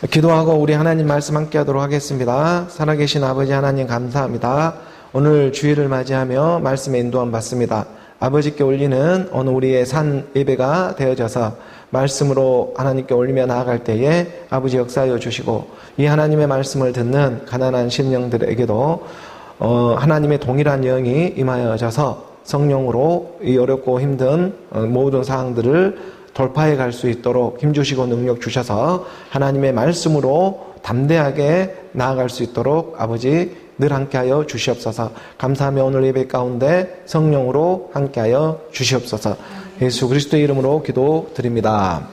기도하고 우리 하나님 말씀 함께 하도록 하겠습니다. 살아계신 아버지 하나님 감사합니다. 오늘 주일을 맞이하며 말씀의 인도함 받습니다. 아버지께 올리는 오늘 우리의 산 예배가 되어져서 말씀으로 하나님께 올리며 나아갈 때에 아버지 역사하여 주시고 이 하나님의 말씀을 듣는 가난한 심령들에게도 하나님의 동일한 영이 임하여져서 성령으로 이 어렵고 힘든 모든 사항들을 돌파해 갈 수 있도록 힘주시고 능력 주셔서 하나님의 말씀으로 담대하게 나아갈 수 있도록 아버지 늘 함께하여 주시옵소서. 감사하며 오늘 예배 가운데 성령으로 함께하여 주시옵소서. 예수 그리스도의 이름으로 기도드립니다.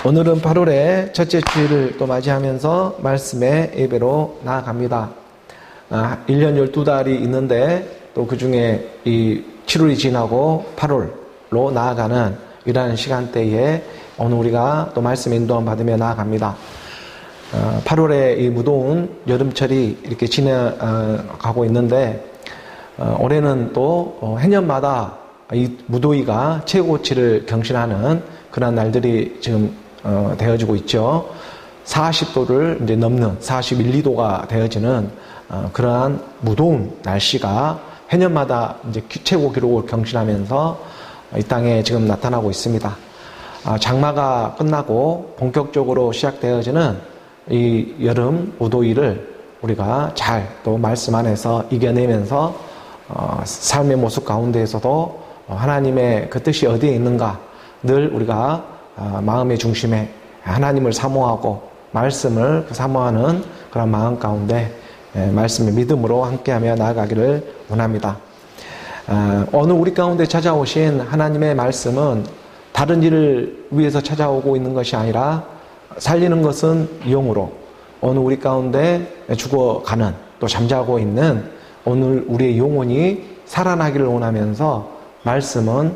오늘은 8월의 첫째 주일을 또 맞이하면서 말씀의 예배로 나아갑니다. 1년 12달이 있는데 또 그 중에 이 7월이 지나고 8월로 나아가는 이러한 시간대에 오늘 우리가 또 말씀의 인도함 받으며 나아갑니다. 8월에 이 무더운 여름철이 이렇게 지나가고 있는데 올해는 또 해년마다 이 무더위가 최고치를 경신하는 그런 날들이 지금 되어지고 있죠. 40도를 이제 넘는 41, 2도가 되어지는 그러한 무더운 날씨가 해년마다 이제 최고 기록을 경신하면서 이 땅에 지금 나타나고 있습니다. 장마가 끝나고 본격적으로 시작되어지는 이 여름 무더위를 우리가 잘 또 말씀 안에서 이겨내면서 삶의 모습 가운데에서도 하나님의 그 뜻이 어디에 있는가 늘 우리가 마음의 중심에 하나님을 사모하고 말씀을 사모하는 그런 마음 가운데 말씀의 믿음으로 함께하며 나아가기를 원합니다. 오늘 우리 가운데 찾아오신 하나님의 말씀은 다른 일을 위해서 찾아오고 있는 것이 아니라 살리는 것은 영으로 오늘 우리 가운데 죽어가는 또 잠자고 있는 오늘 우리의 영혼이 살아나기를 원하면서 말씀은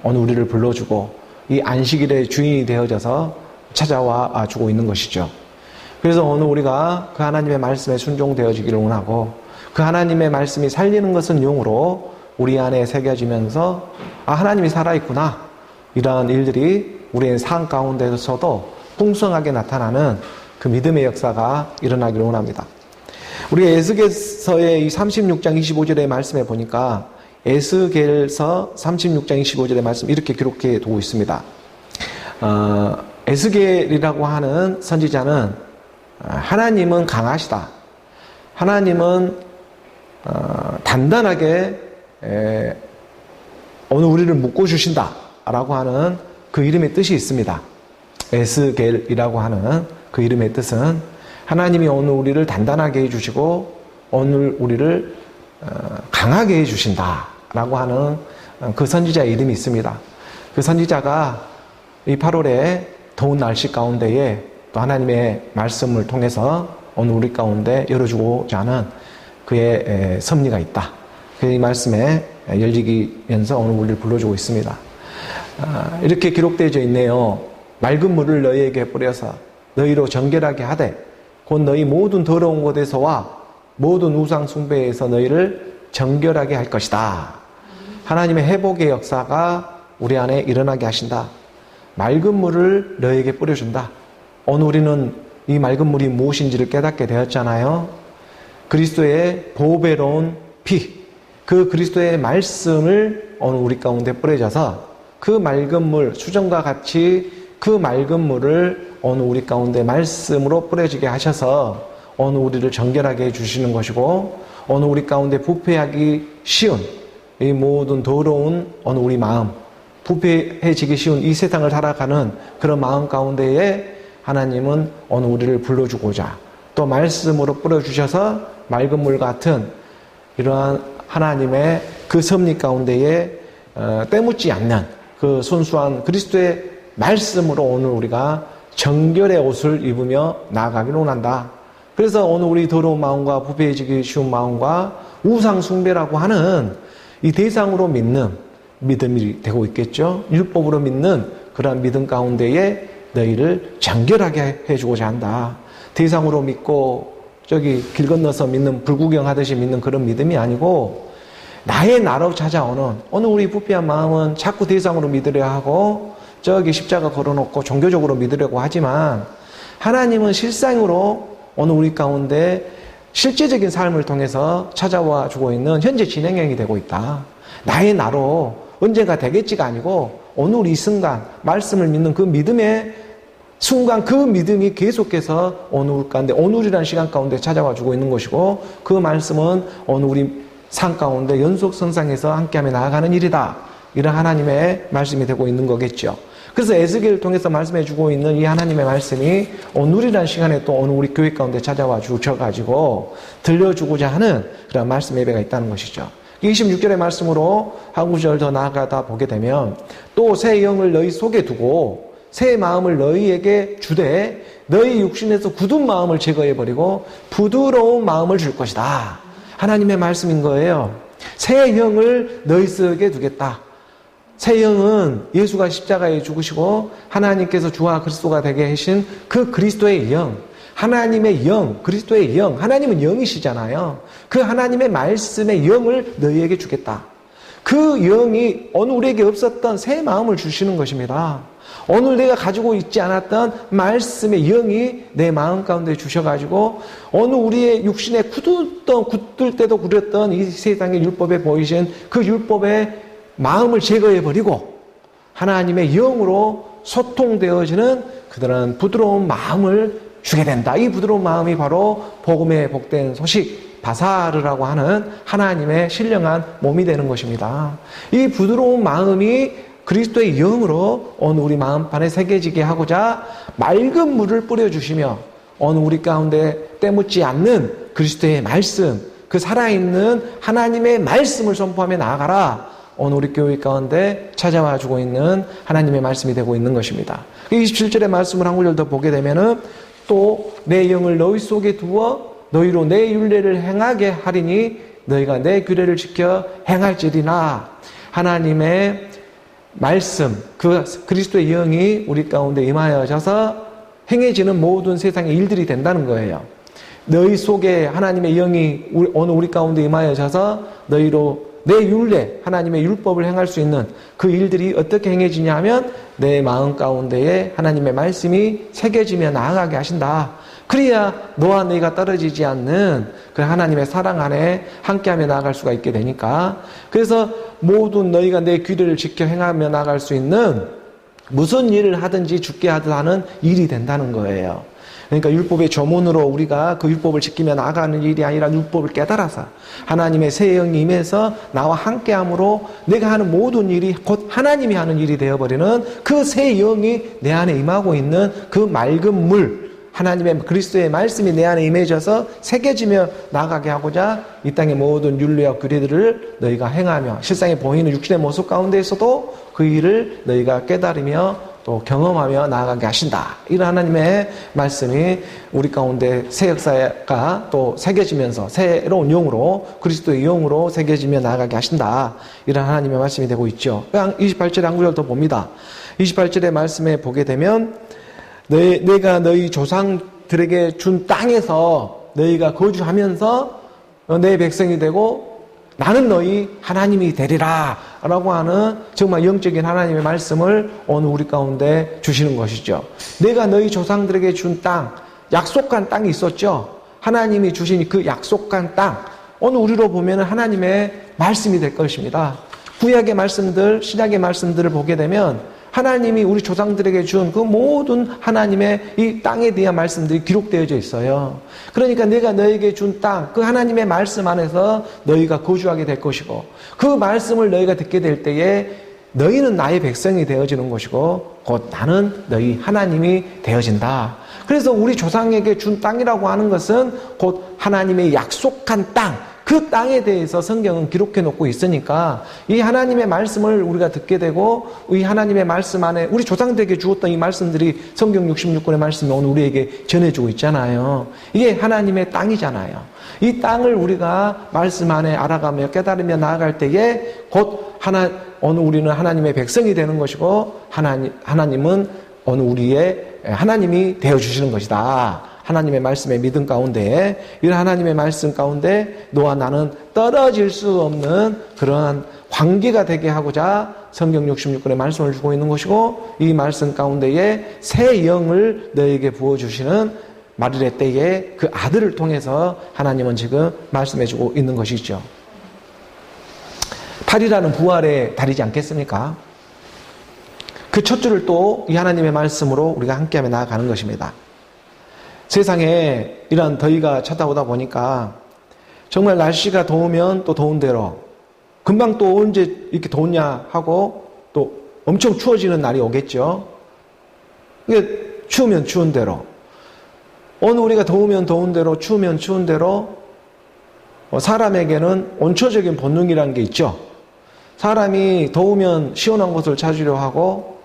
오늘 우리를 불러주고 이 안식일의 주인이 되어져서 찾아와 주고 있는 것이죠. 그래서 오늘 우리가 그 하나님의 말씀에 순종되어지기를 원하고 그 하나님의 말씀이 살리는 것은 영으로 우리 안에 새겨지면서 하나님이 살아있구나 이러한 일들이 우리의 삶 가운데서도 풍성하게 나타나는 그 믿음의 역사가 일어나기를 원합니다. 우리 에스겔서의 이 36장 25절의 말씀에 보니까 에스겔서 36장 25절의 말씀 이렇게 기록해 두고 있습니다. 에스겔이라고 하는 선지자는 하나님은 강하시다. 하나님은 단단하게 오늘 우리를 묶어주신다 라고 하는 그 이름의 뜻이 있습니다. 에스겔이라고 하는 그 이름의 뜻은 하나님이 오늘 우리를 단단하게 해주시고 오늘 우리를 강하게 해주신다 라고 하는 그 선지자의 이름이 있습니다. 그 선지자가 이 8월에 더운 날씨 가운데에 또 하나님의 말씀을 통해서 오늘 우리 가운데 열어주고자 하는 그의 섭리가 있다. 그 말씀에 열리면서 오늘 우리를 불러주고 있습니다. 이렇게 기록되어져 있네요. 맑은 물을 너희에게 뿌려서 너희로 정결하게 하되 곧 너희 모든 더러운 곳에서와 모든 우상 숭배에서 너희를 정결하게 할 것이다. 하나님의 회복의 역사가 우리 안에 일어나게 하신다. 맑은 물을 너희에게 뿌려준다. 오늘 우리는 이 맑은 물이 무엇인지를 깨닫게 되었잖아요. 그리스도의 보배로운 피, 그 그리스도의 말씀을 오늘 우리 가운데 뿌려져서 그 맑은 물, 수정과 같이 그 맑은 물을 오늘 우리 가운데 말씀으로 뿌려지게 하셔서 오늘 우리를 정결하게 해주시는 것이고 오늘 우리 가운데 부패하기 쉬운 이 모든 더러운 오늘 우리 마음, 부패해지기 쉬운 이 세상을 살아가는 그런 마음 가운데에 하나님은 오늘 우리를 불러주고자 또 말씀으로 뿌려주셔서 맑은 물 같은 이러한 하나님의 그 섭리 가운데에 때묻지 않는 그 순수한 그리스도의 말씀으로 오늘 우리가 정결의 옷을 입으며 나아가기를 원한다. 그래서 오늘 우리 더러운 마음과 부패해지기 쉬운 마음과 우상 숭배라고 하는 이 대상으로 믿는 믿음이 되고 있겠죠. 율법으로 믿는 그러한 믿음 가운데에 너희를 정결하게 해주고자 한다. 대상으로 믿고 저기 길 건너서 믿는 불구경하듯이 믿는 그런 믿음이 아니고 나의 나로 찾아오는 오늘 우리 부패한 마음은 자꾸 대상으로 믿으려 하고 저기 십자가 걸어놓고 종교적으로 믿으려고 하지만 하나님은 실상으로 오늘 우리 가운데 실제적인 삶을 통해서 찾아와 주고 있는 현재 진행형이 되고 있다. 나의 나로 언젠가 되겠지가 아니고 오늘 이 순간 말씀을 믿는 그 믿음의 순간 그 믿음이 계속해서 오늘 가운데 오늘이라는 시간 가운데 찾아와 주고 있는 것이고 그 말씀은 오늘 우리 삶 가운데 연속선상에서 함께하며 나아가는 일이다. 이런 하나님의 말씀이 되고 있는 거겠죠. 그래서 에스겔을 통해서 말씀해 주고 있는 이 하나님의 말씀이 오늘이라는 시간에 또 오늘 우리 교회 가운데 찾아와 주셔가지고 들려주고자 하는 그런 말씀 예배가 있다는 것이죠. 26절의 말씀으로 한 구절 더 나아가다 보게 되면 또 새 영을 너희 속에 두고 새 마음을 너희에게 주되 너희 육신에서 굳은 마음을 제거해버리고 부드러운 마음을 줄 것이다. 하나님의 말씀인 거예요. 새 영을 너희 속에 두겠다. 새 영은 예수가 십자가에 죽으시고 하나님께서 주와 그리스도가 되게 하신 그 그리스도의 영, 하나님의 영, 그리스도의 영, 하나님은 영이시잖아요. 그 하나님의 말씀의 영을 너희에게 주겠다. 그 영이 오늘 우리에게 없었던 새 마음을 주시는 것입니다. 오늘 내가 가지고 있지 않았던 말씀의 영이 내 마음 가운데 주셔가지고 오늘 우리의 육신에 굳을 때도 굳었던 이 세상의 율법에 보이신 그 율법의 마음을 제거해버리고 하나님의 영으로 소통되어지는 그들은 부드러운 마음을 주게 된다. 이 부드러운 마음이 바로 복음의 복된 소식 바사르라고 하는 하나님의 신령한 몸이 되는 것입니다. 이 부드러운 마음이 그리스도의 영으로 오늘 우리 마음판에 새겨지게 하고자 맑은 물을 뿌려주시며 오늘 우리 가운데 때묻지 않는 그리스도의 말씀, 그 살아있는 하나님의 말씀을 선포하며 나아가라. 오늘 우리 교회 가운데 찾아와 주고 있는 하나님의 말씀이 되고 있는 것입니다. 27절의 말씀을 한 구절 더 보게 되면은 또 내 영을 너희 속에 두어 너희로 내 율례를 행하게 하리니 너희가 내 규례를 지켜 행할지리나. 하나님의 말씀, 그 그리스도의 영이 우리 가운데 임하여져서 행해지는 모든 세상의 일들이 된다는 거예요. 너희 속에 하나님의 영이 오늘 우리 가운데 임하여져서 너희로 내 율례, 하나님의 율법을 행할 수 있는 그 일들이 어떻게 행해지냐 하면 내 마음 가운데에 하나님의 말씀이 새겨지며 나아가게 하신다. 그래야 너와 너희가 떨어지지 않는 그 하나님의 사랑 안에 함께하며 나아갈 수가 있게 되니까, 그래서 모든 너희가 내 규례를 지켜 행하며 나아갈 수 있는 무슨 일을 하든지 죽게 하듯 하는 일이 된다는 거예요. 그러니까 율법의 조문으로 우리가 그 율법을 지키며 나아가는 일이 아니라 율법을 깨달아서 하나님의 새 영이 임해서 나와 함께함으로 내가 하는 모든 일이 곧 하나님이 하는 일이 되어버리는 그 새 영이 내 안에 임하고 있는 그 맑은 물, 하나님의 그리스도의 말씀이 내 안에 임해져서 새겨지며 나가게 하고자 이 땅의 모든 율례와 규례들을 너희가 행하며 실상에 보이는 육신의 모습 가운데에서도 그 일을 너희가 깨달으며 또 경험하며 나아가게 하신다. 이런 하나님의 말씀이 우리 가운데 새 역사가 또 새겨지면서 새로운 영으로 그리스도의 영으로 새겨지며 나아가게 하신다. 이런 하나님의 말씀이 되고 있죠. 28절에 한 구절 더 봅니다. 28절의 말씀에 보게 되면 내가 너희 조상들에게 준 땅에서 너희가 거주하면서 내 백성이 되고 나는 너희 하나님이 되리라 라고 하는 정말 영적인 하나님의 말씀을 오늘 우리 가운데 주시는 것이죠. 내가 너희 조상들에게 준 땅, 약속한 땅이 있었죠. 하나님이 주신 그 약속한 땅, 오늘 우리로 보면 하나님의 말씀이 될 것입니다. 구약의 말씀들, 신약의 말씀들을 보게 되면 하나님이 우리 조상들에게 준 그 모든 하나님의 이 땅에 대한 말씀들이 기록되어져 있어요. 그러니까 내가 너에게 준 땅, 그 하나님의 말씀 안에서 너희가 거주하게 될 것이고 그 말씀을 너희가 듣게 될 때에 너희는 나의 백성이 되어지는 것이고 곧 나는 너희 하나님이 되어진다. 그래서 우리 조상에게 준 땅이라고 하는 것은 곧 하나님의 약속한 땅, 그 땅에 대해서 성경은 기록해 놓고 있으니까 이 하나님의 말씀을 우리가 듣게 되고 이 하나님의 말씀 안에 우리 조상들에게 주었던 이 말씀들이 성경 66권의 말씀이 오늘 우리에게 전해주고 있잖아요. 이게 하나님의 땅이잖아요. 이 땅을 우리가 말씀 안에 알아가며 깨달으며 나아갈 때에 곧 오늘 우리는 하나님의 백성이 되는 것이고 하나님은 오늘 우리의 하나님이 되어주시는 것이다. 하나님의 말씀의 믿음 가운데 이런 하나님의 말씀 가운데 너와 나는 떨어질 수 없는 그러한 관계가 되게 하고자 성경 66권의 말씀을 주고 있는 것이고, 이 말씀 가운데에 새 영을 너에게 부어주시는 마리레 때에 그 아들을 통해서 하나님은 지금 말씀해주고 있는 것이죠. 8이라는 부활의 달이지 않겠습니까? 그 첫 줄을 또 이 하나님의 말씀으로 우리가 함께하며 나아가는 것입니다. 세상에 이런 더위가 찾아오다 보니까 정말 날씨가 더우면 또 더운 대로 금방 또 언제 이렇게 더웠냐 하고 또 엄청 추워지는 날이 오겠죠. 이게 추우면 추운 대로, 오늘 우리가 더우면 더운 대로, 추우면 추운 대로 사람에게는 원초적인 본능이라는 게 있죠. 사람이 더우면 시원한 곳을 찾으려 하고,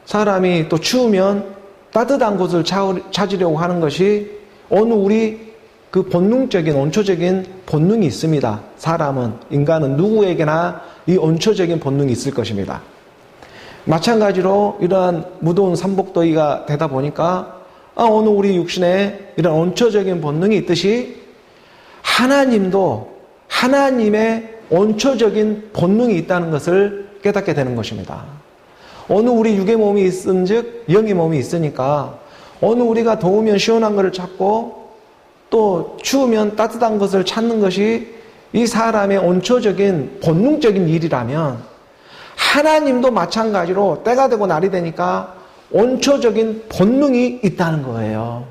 사람이 또 추우면 따뜻한 곳을 찾으려고 하는 것이 어느 우리 그 본능적인, 원초적인 본능이 있습니다. 사람은, 인간은 누구에게나 이 원초적인 본능이 있을 것입니다. 마찬가지로 이러한 무더운 삼복더위가 되다 보니까 어느 우리 육신에 이런 원초적인 본능이 있듯이 하나님도 하나님의 원초적인 본능이 있다는 것을 깨닫게 되는 것입니다. 어느 우리 육의 몸이 있은즉 영의 몸이 있으니까 어느 우리가 더우면 시원한 것을 찾고 또 추우면 따뜻한 것을 찾는 것이 이 사람의 원초적인 본능적인 일이라면, 하나님도 마찬가지로 때가 되고 날이 되니까 원초적인 본능이 있다는 거예요.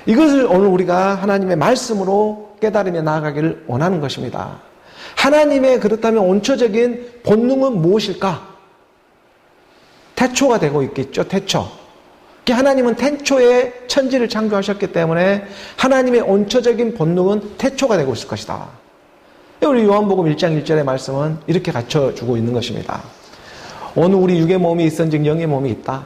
이것을 오늘 우리가 하나님의 말씀으로 깨달으며 나아가기를 원하는 것입니다. 하나님의 그렇다면 원초적인 본능은 무엇일까? 태초가 되고 있겠죠. 태초. 하나님은 태초에 천지를 창조하셨기 때문에 하나님의 원초적인 본능은 태초가 되고 있을 것이다. 우리 요한복음 1장 1절의 말씀은 이렇게 갖춰주고 있는 것입니다. 어느 우리 육의 몸이 있은즉 영의 몸이 있다.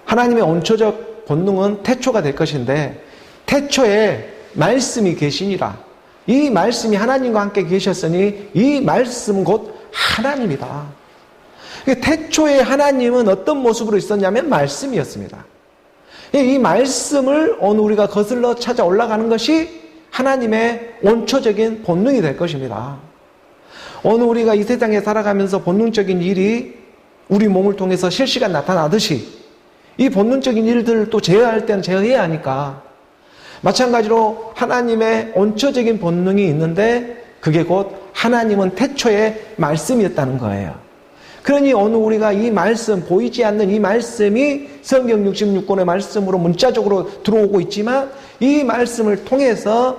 하나님의 원초적 본능은 태초가 될 것인데, 태초에 말씀이 계시니라. 이 말씀이 하나님과 함께 계셨으니 이 말씀은 곧 하나님이다. 태초에 하나님은 어떤 모습으로 있었냐면 말씀이었습니다. 이 말씀을 오늘 우리가 거슬러 찾아 올라가는 것이 하나님의 원초적인 본능이 될 것입니다. 오늘 우리가 이 세상에 살아가면서 본능적인 일이 우리 몸을 통해서 실시간 나타나듯이 이 본능적인 일들을 또 제어할 때는 제어해야 하니까, 마찬가지로 하나님의 원초적인 본능이 있는데 그게 곧 하나님은 태초에 말씀이었다는 거예요. 그러니 오늘 우리가 이 말씀, 보이지 않는 이 말씀이 성경 66권의 말씀으로 문자적으로 들어오고 있지만, 이 말씀을 통해서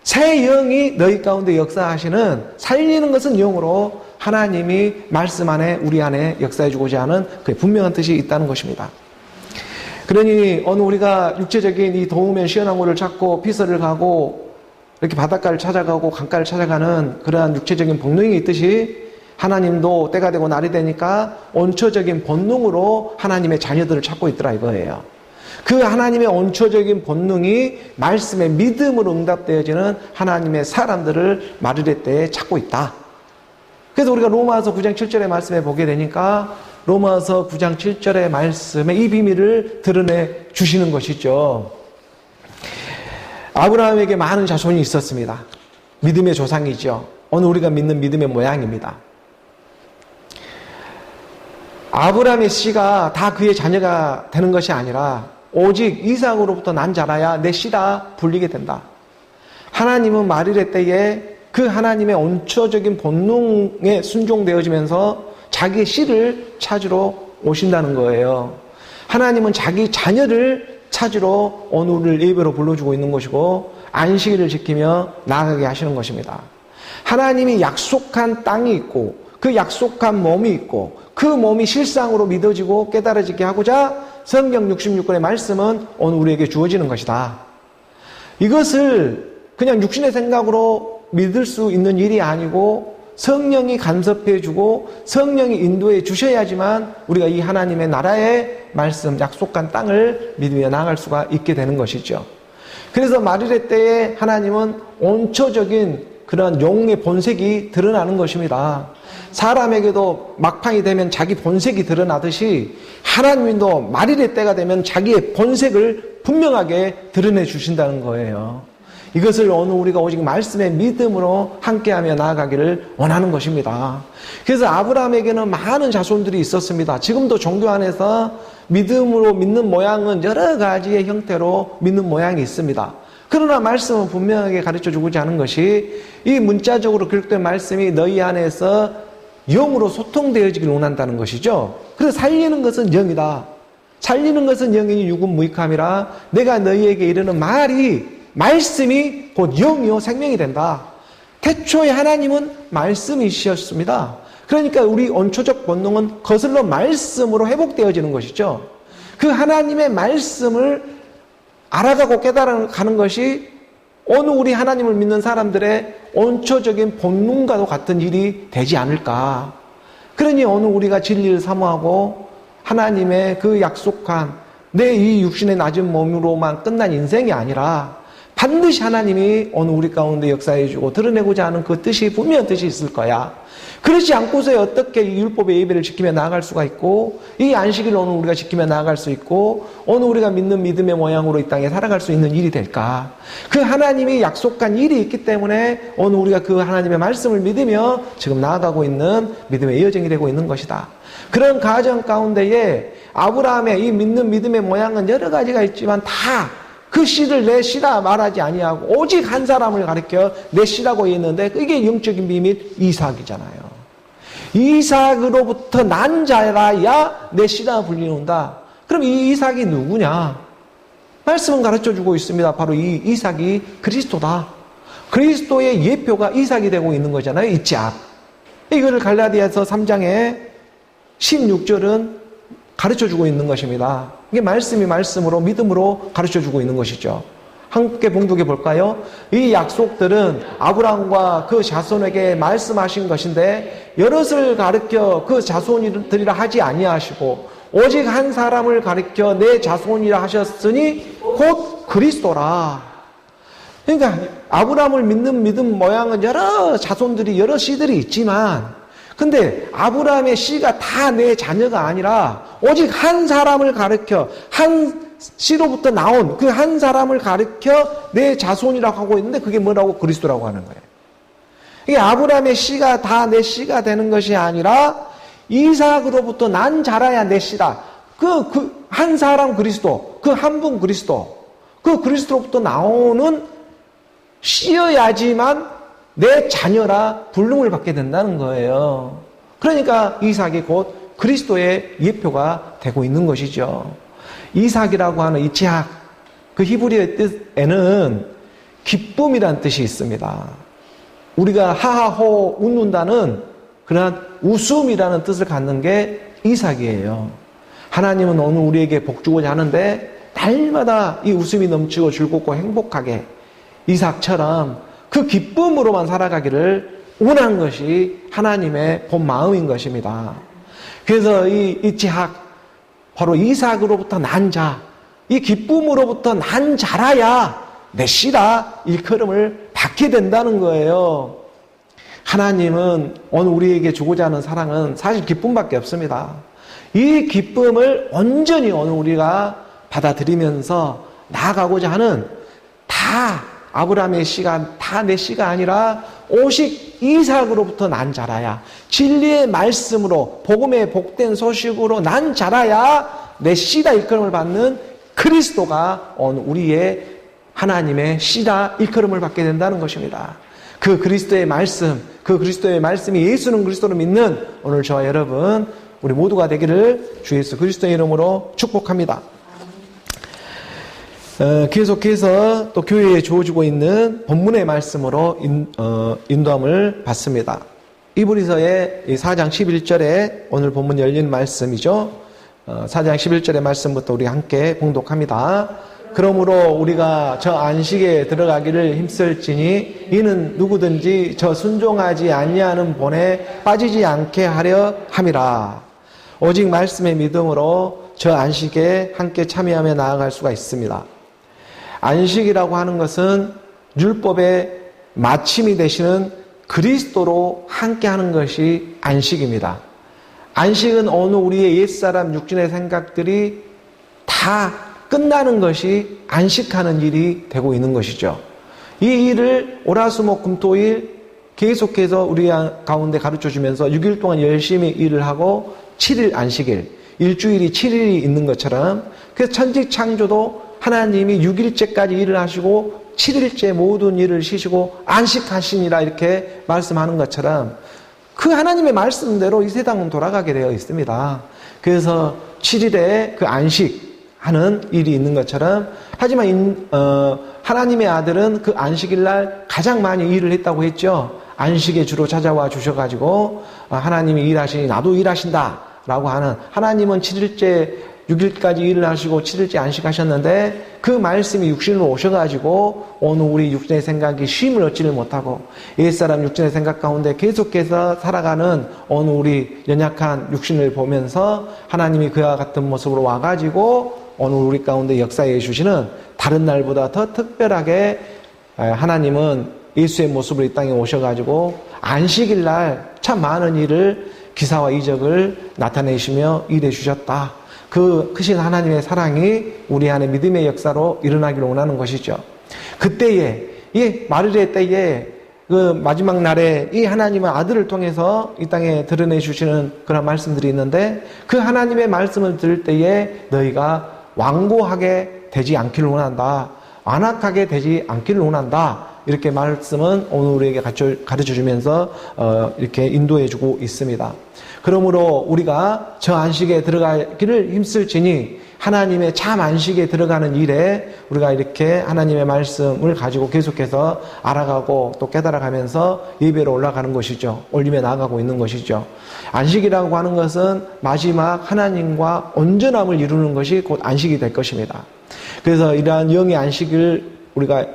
새 영이 너희 가운데 역사하시는, 살리는 것은 영으로 하나님이 말씀 안에 우리 안에 역사해주고자 하는 그 분명한 뜻이 있다는 것입니다. 그러니 오늘 우리가 육체적인 이 더우면 시원한 곳을 찾고 피서를 가고 이렇게 바닷가를 찾아가고 강가를 찾아가는 그러한 육체적인 본능이 있듯이, 하나님도 때가 되고 날이 되니까 원초적인 본능으로 하나님의 자녀들을 찾고 있더라 이거예요. 그 하나님의 원초적인 본능이 말씀의 믿음으로 응답되어지는 하나님의 사람들을 마르레 때에 찾고 있다. 그래서 우리가 로마서 9장 7절의 말씀에 보게 되니까 로마서 9장 7절의 말씀에 이 비밀을 드러내 주시는 것이죠. 아브라함에게 많은 자손이 있었습니다. 믿음의 조상이죠. 오늘 우리가 믿는 믿음의 모양입니다. 아브라함의 씨가 다 그의 자녀가 되는 것이 아니라 오직 이삭으로부터 난 자라야 내 씨다 불리게 된다. 하나님은 마리레 때에 그 하나님의 원초적인 본능에 순종되어지면서 자기의 씨를 찾으러 오신다는 거예요. 하나님은 자기 자녀를 찾으러 오늘을 예배로 불러주고 있는 것이고 안식일을 지키며 나아가게 하시는 것입니다. 하나님이 약속한 땅이 있고 그 약속한 몸이 있고 그 몸이 실상으로 믿어지고 깨달아지게 하고자 성경 66권의 말씀은 오늘 우리에게 주어지는 것이다. 이것을 그냥 육신의 생각으로 믿을 수 있는 일이 아니고 성령이 간섭해 주고 성령이 인도해 주셔야지만 우리가 이 하나님의 나라의 말씀, 약속한 땅을 믿으며 나아갈 수가 있게 되는 것이죠. 그래서 마리레 때에 하나님은 원초적인 그런 영의 본색이 드러나는 것입니다. 사람에게도 막판이 되면 자기 본색이 드러나듯이 하나님도 마리레 때가 되면 자기의 본색을 분명하게 드러내 주신다는 거예요. 이것을 오늘 우리가 오직 말씀의 믿음으로 함께하며 나아가기를 원하는 것입니다. 그래서 아브라함에게는 많은 자손들이 있었습니다. 지금도 종교 안에서 믿음으로 믿는 모양은 여러 가지의 형태로 믿는 모양이 있습니다. 그러나 말씀은 분명하게 가르쳐주고자 하는 것이 이 문자적으로 기록된 말씀이 너희 안에서 영으로 소통되어지길 원한다는 것이죠. 그래서 살리는 것은 영이다. 살리는 것은 영이니 육은 무익함이라 내가 너희에게 이르는 말씀이 곧 영이요 생명이 된다. 태초에 하나님은 말씀이셨습니다. 그러니까 우리 온초적 본능은 거슬러 말씀으로 회복되어지는 것이죠. 그 하나님의 말씀을 알아가고 깨달아가는 것이 어느 우리 하나님을 믿는 사람들의 온초적인 본능과도 같은 일이 되지 않을까. 그러니 어느 우리가 진리를 사모하고 하나님의 그 약속한 내 이 육신의 낮은 몸으로만 끝난 인생이 아니라 반드시 하나님이 어느 우리 가운데 역사해주고 드러내고자 하는 그 뜻이 분명한 뜻이 있을 거야. 그렇지 않고서 어떻게 이 율법의 예배를 지키며 나아갈 수가 있고 이 안식일을 어느 우리가 지키며 나아갈 수 있고 어느 우리가 믿는 믿음의 모양으로 이 땅에 살아갈 수 있는 일이 될까? 그 하나님이 약속한 일이 있기 때문에 어느 우리가 그 하나님의 말씀을 믿으며 지금 나아가고 있는 믿음의 여정이 되고 있는 것이다. 그런 가정 가운데에 아브라함의 이 믿는 믿음의 모양은 여러 가지가 있지만 다 그 씨를 내 씨라 말하지 아니하고 오직 한 사람을 가리켜 내 씨라고 했는데 이게 영적인 비밀 이삭이잖아요. 이삭으로부터 난 자라야 내 씨라 불리는다. 그럼 이 이삭이 누구냐? 말씀은 가르쳐주고 있습니다. 바로 이 이삭이 그리스도다. 그리스도의 예표가 이삭이 되고 있는 거잖아요. 이삭. 이거를 갈라디아서 3장에 16절은 가르쳐주고 있는 것입니다. 이게 말씀이 말씀으로 믿음으로 가르쳐주고 있는 것이죠. 함께 봉독해 볼까요? 이 약속들은 아브라함과 그 자손에게 말씀하신 것인데 여럿을 가르쳐 그 자손들이라 하지 아니하시고 오직 한 사람을 가르쳐 내 자손이라 하셨으니 곧 그리스도라. 그러니까 아브라함을 믿는 믿음 모양은 여러 자손들이 여러 씨들이 있지만 근데 아브라함의 씨가 다 내 자녀가 아니라 오직 한 사람을 가르쳐 한 씨로부터 나온 그 한 사람을 가르쳐 내 자손이라고 하고 있는데 그게 뭐라고? 그리스도라고 하는 거예요. 이게 아브라함의 씨가 다 내 씨가 되는 것이 아니라 이삭으로부터 난 자라야 내 씨다. 그 한 사람 그리스도, 그 한 분 그리스도, 그 그리스도로부터 나오는 씨여야지만 내 자녀라 부름을 받게 된다는 거예요. 그러니까 이삭이 곧 그리스도의 예표가 되고 있는 것이죠. 이삭이라고 하는 이삭, 그 히브리어의 뜻에는 기쁨이란 뜻이 있습니다. 우리가 하하호 웃는다는 그러한 웃음이라는 뜻을 갖는 게 이삭이에요. 하나님은 오늘 우리에게 복 주고자 하는데 날마다 이 웃음이 넘치고 즐겁고 행복하게 이삭처럼 그 기쁨으로만 살아가기를 원한 것이 하나님의 본 마음인 것입니다. 그래서 이 이삭, 바로 이삭으로부터 난 자, 이 기쁨으로부터 난 자라야 내 씨라 일컬음을 받게 된다는 거예요. 하나님은 오늘 우리에게 주고자 하는 사랑은 사실 기쁨밖에 없습니다. 이 기쁨을 온전히 오늘 우리가 받아들이면서 나아가고자 하는 다 아브라함의 씨가 다 내 씨가 아니라 오직 이삭으로부터 난 자라야 진리의 말씀으로 복음의 복된 소식으로 난 자라야 내 씨다 일컬음을 받는 그리스도가 오늘 우리의 하나님의 씨다 일컬음을 받게 된다는 것입니다. 그 그리스도의 말씀, 그 그리스도의 말씀이 예수는 그리스도를 믿는 오늘 저와 여러분 우리 모두가 되기를 주 예수 그리스도의 이름으로 축복합니다. 계속해서 또 교회에 주어지고 있는 본문의 말씀으로 인도함을 받습니다. 이브리서의 4장 11절에 오늘 본문 열린 말씀이죠. 4장 11절의 말씀부터 우리 함께 봉독합니다. 그러므로 우리가 저 안식에 들어가기를 힘쓸지니 이는 누구든지 저 순종하지 아니하는 본에 빠지지 않게 하려 함이라. 오직 말씀의 믿음으로 저 안식에 함께 참여하며 나아갈 수가 있습니다. 안식이라고 하는 것은 율법의 마침이 되시는 그리스도로 함께하는 것이 안식입니다. 안식은 어느 우리의 옛사람 육신의 생각들이 다 끝나는 것이 안식하는 일이 되고 있는 것이죠. 이 일을 월화수목금토일 계속해서 우리 가운데 가르쳐주면서 6일 동안 열심히 일을 하고 7일 안식일, 일주일이 7일이 있는 것처럼, 그래서 천지창조도 하나님이 6일째까지 일을 하시고 7일째 모든 일을 쉬시고 안식하시니라 이렇게 말씀하는 것처럼 그 하나님의 말씀대로 이 세상은 돌아가게 되어 있습니다. 그래서 7일에 그 안식하는 일이 있는 것처럼, 하지만 하나님의 아들은 그 안식일날 가장 많이 일을 했다고 했죠. 안식에 주로 찾아와 주셔가지고 하나님이 일하시니 나도 일하신다 라고 하는, 하나님은 7일째 6일까지 일을 하시고 7일째 안식하셨는데 그 말씀이 육신으로 오셔가지고 오늘 우리 육신의 생각이 쉼을 얻지를 못하고 옛사람 육신의 생각 가운데 계속해서 살아가는 오늘 우리 연약한 육신을 보면서 하나님이 그와 같은 모습으로 와가지고 오늘 우리 가운데 역사해 주시는, 다른 날보다 더 특별하게 하나님은 예수의 모습으로 이 땅에 오셔가지고 안식일날 참 많은 일을, 기사와 이적을 나타내시며 일해 주셨다. 그 크신 하나님의 사랑이 우리 안에 믿음의 역사로 일어나기를 원하는 것이죠. 그때에, 이 마르레 때에 그 마지막 날에 이 하나님의 아들을 통해서 이 땅에 드러내 주시는 그런 말씀들이 있는데, 그 하나님의 말씀을 들을 때에 너희가 완고하게 되지 않기를 원한다. 완악하게 되지 않기를 원한다. 이렇게 말씀은 오늘 우리에게 가르쳐 주면서 이렇게 인도해 주고 있습니다. 그러므로 우리가 저 안식에 들어가기를 힘쓸지니 하나님의 참 안식에 들어가는 일에 우리가 이렇게 하나님의 말씀을 가지고 계속해서 알아가고 또 깨달아가면서 예배로 올라가는 것이죠. 올림에 나아가고 있는 것이죠. 안식이라고 하는 것은 마지막 하나님과 온전함을 이루는 것이 곧 안식이 될 것입니다. 그래서 이러한 영의 안식을 우리가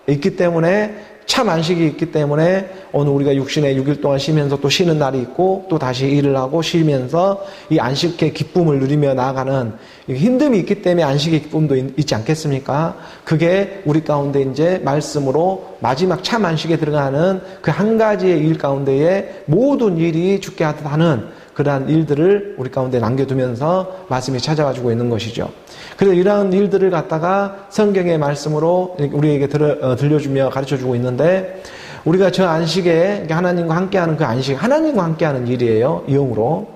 있기 때문에, 참 안식이 있기 때문에 오늘 우리가 육신에 6일 동안 쉬면서 또 쉬는 날이 있고 또 다시 일을 하고 쉬면서 이 안식의 기쁨을 누리며 나아가는 힘듦이 있기 때문에 안식의 기쁨도 있지 않겠습니까? 그게 우리 가운데 이제 말씀으로 마지막 참 안식에 들어가는 그 한 가지의 일 가운데에 모든 일이 죽게 하는 그러한 일들을 우리 가운데 남겨두면서 말씀이 찾아와주고 있는 것이죠. 그래서 이러한 일들을 갖다가 성경의 말씀으로 우리에게 들려주며 가르쳐주고 있는데, 우리가 저 안식에 하나님과 함께하는 그 안식, 하나님과 함께하는 일이에요. 영으로.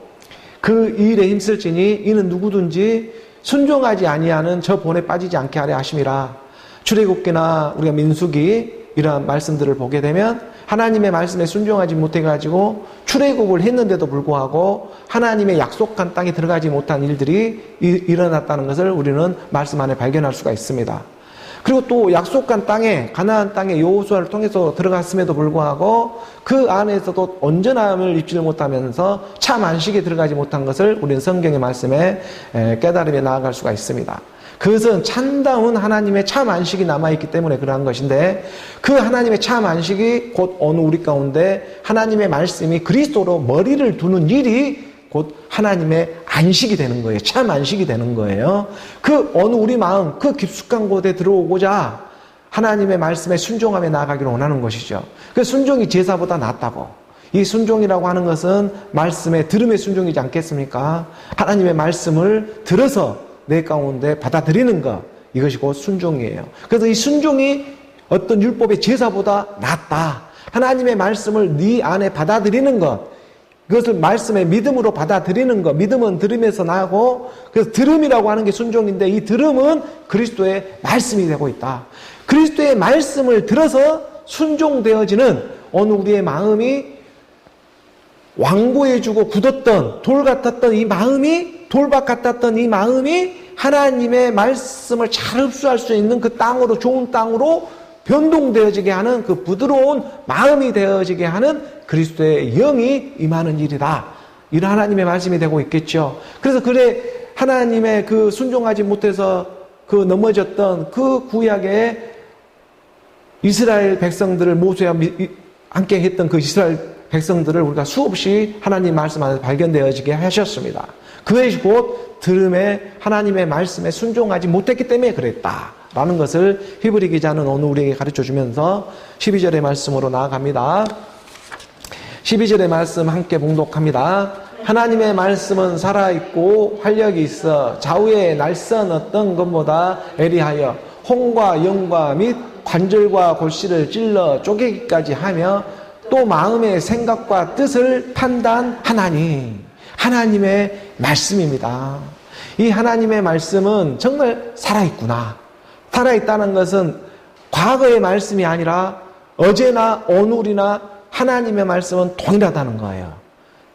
그 일에 힘쓸지니 이는 누구든지 순종하지 아니하는 저 본에 빠지지 않게 하려 하심이라. 출애굽기나 우리가 민수기 이러한 말씀들을 보게 되면 하나님의 말씀에 순종하지 못해가지고 출애굽을 했는데도 불구하고 하나님의 약속한 땅에 들어가지 못한 일들이 일어났다는 것을 우리는 말씀 안에 발견할 수가 있습니다. 그리고 또 약속한 땅에, 가나안 땅에 여호수아를 통해서 들어갔음에도 불구하고 그 안에서도 온전함을 입지를 못하면서 참 안식에 들어가지 못한 것을 우리는 성경의 말씀에 깨달으며 나아갈 수가 있습니다. 그것은 참다운 하나님의 참 안식이 남아있기 때문에 그러한 것인데, 그 하나님의 참 안식이 곧 어느 우리 가운데 하나님의 말씀이 그리스도로 머리를 두는 일이 곧 하나님의 안식이 되는 거예요. 참 안식이 되는 거예요. 그 어느 우리 마음, 그 깊숙한 곳에 들어오고자 하나님의 말씀에 순종하며 나아가기를 원하는 것이죠. 그 순종이 제사보다 낫다고. 이 순종이라고 하는 것은 말씀의 들음의 순종이지 않겠습니까? 하나님의 말씀을 들어서 내 가운데 받아들이는 것, 이것이 곧 순종이에요. 그래서 이 순종이 어떤 율법의 제사보다 낫다. 하나님의 말씀을 네 안에 받아들이는 것, 그것을 말씀의 믿음으로 받아들이는 것. 믿음은 들음에서 나고, 그래서 들음이라고 하는 게 순종인데 이 들음은 그리스도의 말씀이 되고 있다. 그리스도의 말씀을 들어서 순종되어지는 어느 우리의 마음이 완고해지고 굳었던 돌 같았던 이 마음이, 돌밭 같았던 이 마음이 하나님의 말씀을 잘 흡수할 수 있는 그 땅으로, 좋은 땅으로 변동되어지게 하는 그 부드러운 마음이 되어지게 하는 그리스도의 영이 임하는 일이다. 이런 하나님의 말씀이 되고 있겠죠. 그래서 그래 하나님의 그 순종하지 못해서 그 넘어졌던 그 구약의 이스라엘 백성들을, 모세와 함께 했던 그 이스라엘 백성들을 우리가 수없이 하나님 말씀 안에서 발견되어지게 하셨습니다. 그것이 곧 들음에 하나님의 말씀에 순종하지 못했기 때문에 그랬다라는 것을 히브리 기자는 오늘 우리에게 가르쳐주면서 12절의 말씀으로 나아갑니다. 12절의 말씀 함께 봉독합니다. 하나님의 말씀은 살아있고 활력이 있어 좌우의 날선 어떤 것보다 예리하여 홍과 영과 및 관절과 골실을 찔러 쪼개기까지 하며 또 마음의 생각과 뜻을 판단하나니 하나님의 말씀입니다. 이 하나님의 말씀은 정말 살아있구나. 살아있다는 것은 과거의 말씀이 아니라 어제나 오늘이나 하나님의 말씀은 동일하다는 거예요.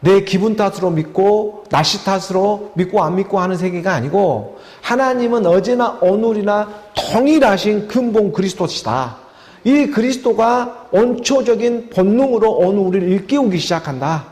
내 기분 탓으로 믿고 날씨 탓으로 믿고 안 믿고 하는 세계가 아니고 하나님은 어제나 오늘이나 동일하신 근본 그리스도시다. 이 그리스도가 온초적인 본능으로 오늘 우리를 일깨우기 시작한다.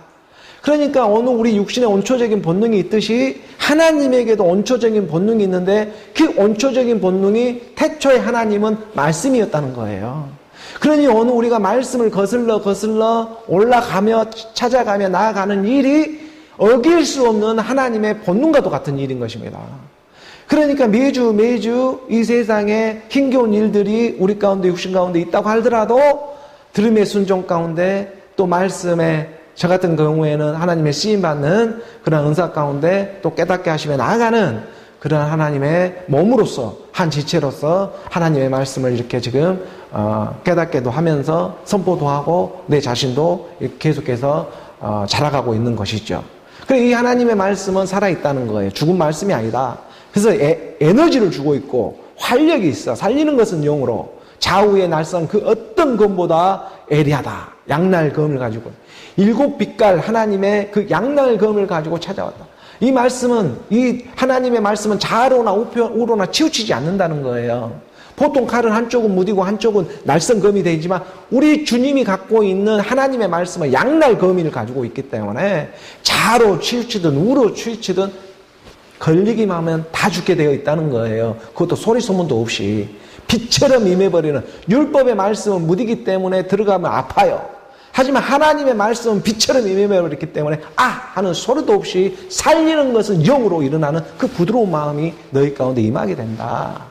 그러니까 오늘 우리 육신의 온초적인 본능이 있듯이 하나님에게도 온초적인 본능이 있는데 그 온초적인 본능이 태초에 하나님은 말씀이었다는 거예요. 그러니 오늘 우리가 말씀을 거슬러 올라가며 찾아가며 나아가는 일이 어길 수 없는 하나님의 본능과도 같은 일인 것입니다. 그러니까 매주 이 세상에 힘겨운 일들이 우리 가운데 육신 가운데 있다고 하더라도 들음의 순종 가운데 또 말씀에 저 같은 경우에는 하나님의 쓰임받는 그런 은사 가운데 또 깨닫게 하시며 나아가는 그런 하나님의 몸으로서 한 지체로서 하나님의 말씀을 이렇게 지금 깨닫게도 하면서 선포도 하고 내 자신도 계속해서 자라가고 있는 것이죠. 그래서 이 하나님의 말씀은 살아있다는 거예요. 죽은 말씀이 아니다. 그래서 에너지를 주고 있고 활력이 있어. 살리는 것은 영으로. 좌우의 날선 그 어떤 검보다 예리하다. 양날검을 가지고 7빛깔 하나님의 그 양날검을 가지고 찾아왔다. 이 말씀은 이 하나님의 말씀은 좌로나 우로나 치우치지 않는다는 거예요. 보통 칼은 한쪽은 무디고 한쪽은 날선검이 되지만 우리 주님이 갖고 있는 하나님의 말씀은 양날검을 가지고 있기 때문에 좌로 치우치든 우로 치우치든 걸리기만 하면 다 죽게 되어 있다는 거예요. 그것도 소리 소문도 없이 빛처럼 임해버리는 율법의 말씀은 무디기 때문에 들어가면 아파요. 하지만 하나님의 말씀은 빛처럼 임해버렸기 때문에 하는 소리도 없이 살리는 것은 영으로 일어나는 그 부드러운 마음이 너희 가운데 임하게 된다.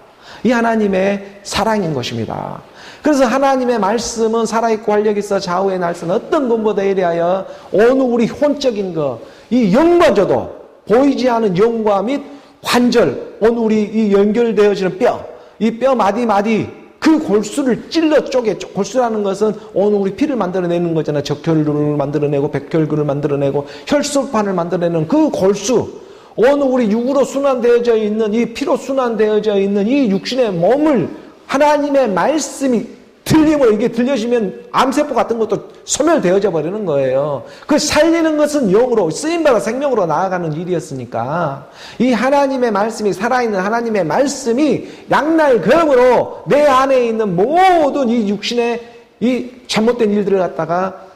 이 하나님의 사랑인 것입니다. 그래서 하나님의 말씀은 살아있고 활력이 있어 좌우의 날선 어떤 것보다 예리하여 오늘 우리 혼적인 것, 이 영마저도 보이지 않은 영과 및 관절, 오늘 우리 이 연결되어지는 뼈, 이 뼈 마디 그 골수를 찔러 쪼개, 골수라는 것은 오늘 우리 피를 만들어내는 거잖아요. 적혈구를 만들어내고 백혈구를 만들어내고 혈소판을 만들어내는 그 골수, 오늘 우리 육으로 순환되어져 있는 이 피로 순환되어져 있는 이 육신의 몸을 하나님의 말씀이 들리면 이게 들려지면 암세포 같은 것도 소멸되어져 버리는 거예요. 그 살리는 것은 영으로 쓰임받아 생명으로 나아가는 일이었으니까 이 하나님의 말씀이 살아있는 하나님의 말씀이 양날검으로 내 안에 있는 모든 이 육신의 이 잘못된 일들을 갖다가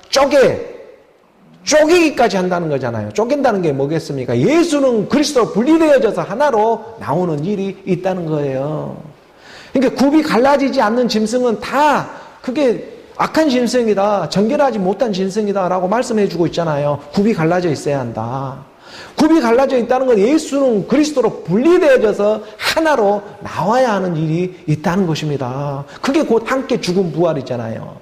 쪼개기까지 한다는 거잖아요. 쪼갠다는 게 뭐겠습니까? 예수는 그리스도 분리되어져서 하나로 나오는 일이 있다는 거예요. 그러니까 굽이 갈라지지 않는 짐승은 다 그게 악한 짐승이다. 정결하지 못한 짐승이다 라고 말씀해주고 있잖아요. 굽이 갈라져 있어야 한다. 굽이 갈라져 있다는 건 예수는 그리스도로 분리되어져서 하나로 나와야 하는 일이 있다는 것입니다. 그게 곧 함께 죽음 부활이잖아요.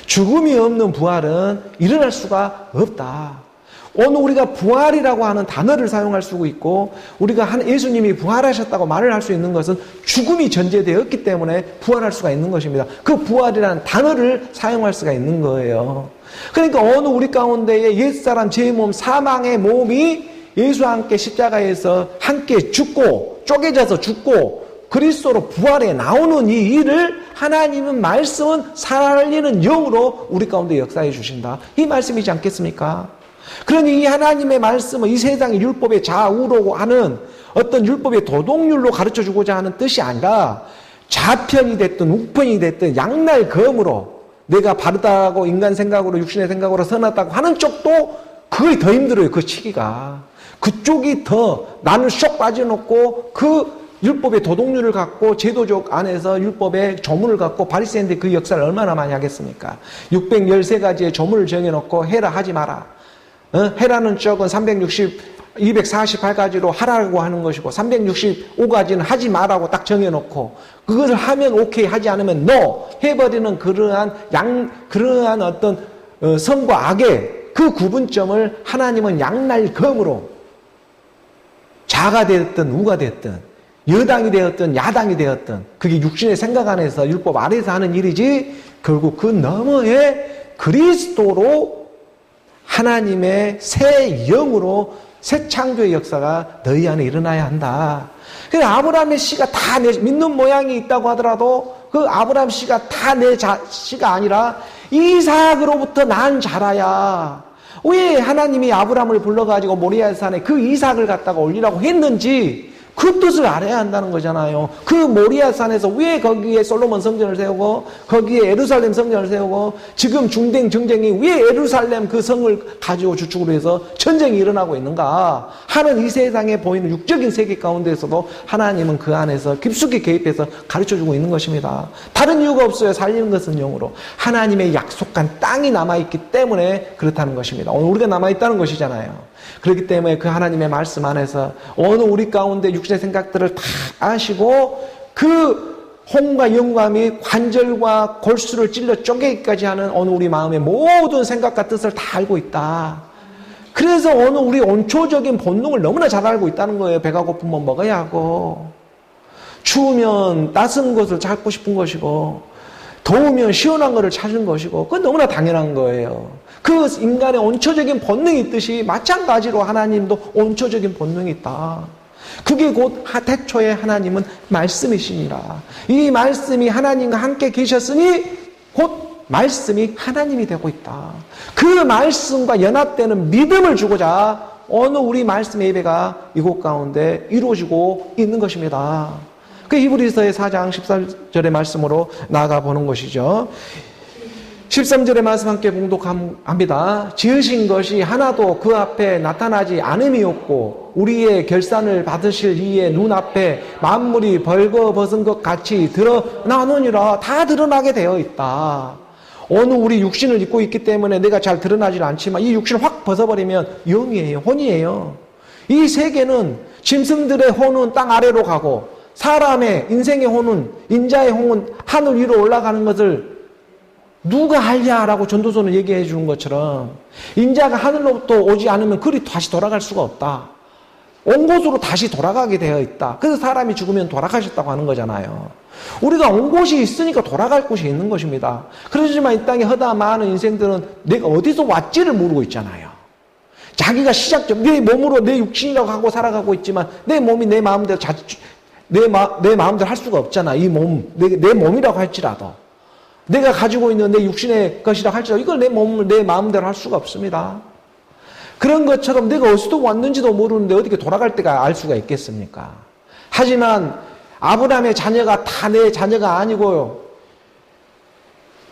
죽음이 없는 부활은 일어날 수가 없다. 오늘 우리가 부활이라고 하는 단어를 사용할 수 있고 우리가 예수님이 부활하셨다고 말을 할 수 있는 것은 죽음이 전제되었기 때문에 부활할 수가 있는 것입니다. 그 부활이라는 단어를 사용할 수가 있는 거예요. 그러니까 오늘 우리 가운데에 옛사람 제 몸 사망의 몸이 예수와 함께 십자가에서 함께 죽고 쪼개져서 죽고 그리스도로 부활해 나오는 이 일을 하나님은 말씀은 살리는 영으로 우리 가운데 역사해 주신다. 이 말씀이지 않겠습니까? 그러니 이 하나님의 말씀은 이 세상의 율법의 좌우로 하는 어떤 율법의 도덕률로 가르쳐주고자 하는 뜻이 아니라 좌편이 됐든 우편이 됐든 양날검으로 내가 바르다고 인간 생각으로 육신의 생각으로 선하다고 하는 쪽도 그게 더 힘들어요. 그 치기가. 그쪽이 더 나는 쏙 빠져놓고 그 율법의 도덕률을 갖고 제도적 안에서 율법의 조문을 갖고 바리새인들이 그 역사를 얼마나 많이 하겠습니까? 613가지의 조문을 정해놓고 해라 하지 마라. 해라는 쪽은 248가지로 하라고 하는 것이고 365가지는 하지 마라고 딱 정해놓고 그것을 하면 오케이 하지 않으면 노 해버리는 그러한 어떤 선과 악의 그 구분점을 하나님은 양날검으로 좌가 됐든 우가 됐든 여당이 되었든 야당이 되었든 그게 육신의 생각 안에서 율법 아래에서 하는 일이지 결국 그 너머에 그리스도로 하나님의 새 영으로 새 창조의 역사가 너희 안에 일어나야 한다. 그래서 아브라함의 씨가 다 내 믿는 모양이 있다고 하더라도 그 아브라함 씨가 다 내 씨가 아니라 이삭으로부터 난 자라야. 왜 하나님이 아브라함을 불러가지고 모리아 산에 그 이삭을 갖다가 올리라고 했는지 그 뜻을 알아야 한다는 거잖아요. 그 모리아 산에서 왜 거기에 솔로몬 성전을 세우고 거기에 예루살렘 성전을 세우고 지금 중동 전쟁이 왜 예루살렘 그 성을 가지고 주축으로 해서 전쟁이 일어나고 있는가 하는 이 세상에 보이는 육적인 세계 가운데서도 하나님은 그 안에서 깊숙이 개입해서 가르쳐주고 있는 것입니다. 다른 이유가 없어요. 살리는 것은 영으로. 하나님의 약속한 땅이 남아있기 때문에 그렇다는 것입니다. 오늘 우리가 남아있다는 것이잖아요. 그렇기 때문에 그 하나님의 말씀 안에서 어느 우리 가운데 육신의 생각들을 다 아시고 그 홍과 영감이 관절과 골수를 찔러 쪼개기까지 하는 어느 우리 마음의 모든 생각과 뜻을 다 알고 있다. 그래서 어느 우리 온초적인 본능을 너무나 잘 알고 있다는 거예요. 배가 고프면 먹어야 하고 추우면 따스한 것을 찾고 싶은 것이고 더우면 시원한 것을 찾은 것이고 그건 너무나 당연한 거예요. 그 인간의 온초적인 본능이 있듯이 마찬가지로 하나님도 온초적인 본능이 있다. 그게 곧 태초에 하나님은 말씀이시니라. 이 말씀이 하나님과 함께 계셨으니 곧 말씀이 하나님이 되고 있다. 그 말씀과 연합되는 믿음을 주고자 어느 우리 말씀의 예배가 이곳 가운데 이루어지고 있는 것입니다. 그 히브리서의 4장 14절의 말씀으로 나아가 보는 것이죠. 13절의 말씀 함께 봉독합니다. 지으신 것이 하나도 그 앞에 나타나지 않음이었고 우리의 결산을 받으실 이의 눈앞에 만물이 벌거벗은 것 같이 드러나느니라. 다 드러나게 되어 있다. 어느 우리 육신을 입고 있기 때문에 내가 잘 드러나질 않지만 이 육신을 확 벗어버리면 영이에요. 혼이에요. 이 세계는 짐승들의 혼은 땅 아래로 가고 사람의 인생의 혼은 인자의 혼은 하늘 위로 올라가는 것을 누가 알냐라고 전도서는 얘기해 주는 것처럼 인자가 하늘로부터 오지 않으면 그리 다시 돌아갈 수가 없다. 온 곳으로 다시 돌아가게 되어 있다. 그래서 사람이 죽으면 돌아가셨다고 하는 거잖아요. 우리가 온 곳이 있으니까 돌아갈 곳이 있는 것입니다. 그렇지만 이 땅에 허다 많은 인생들은 내가 어디서 왔지를 모르고 있잖아요. 자기가 시작점, 내 몸으로 내 육신이라고 하고 살아가고 있지만 내 몸이 내 마음대로 내 마음대로 할 수가 없잖아. 이 몸, 내 몸이라고 할지라도. 내가 가지고 있는 내 육신의 것이라고 할지라도 이걸 내 몸을 내 마음대로 할 수가 없습니다. 그런 것처럼 내가 어디서 왔는지도 모르는데 어떻게 돌아갈 때가 알 수가 있겠습니까? 하지만 아브라함의 자녀가 다 내 자녀가 아니고요.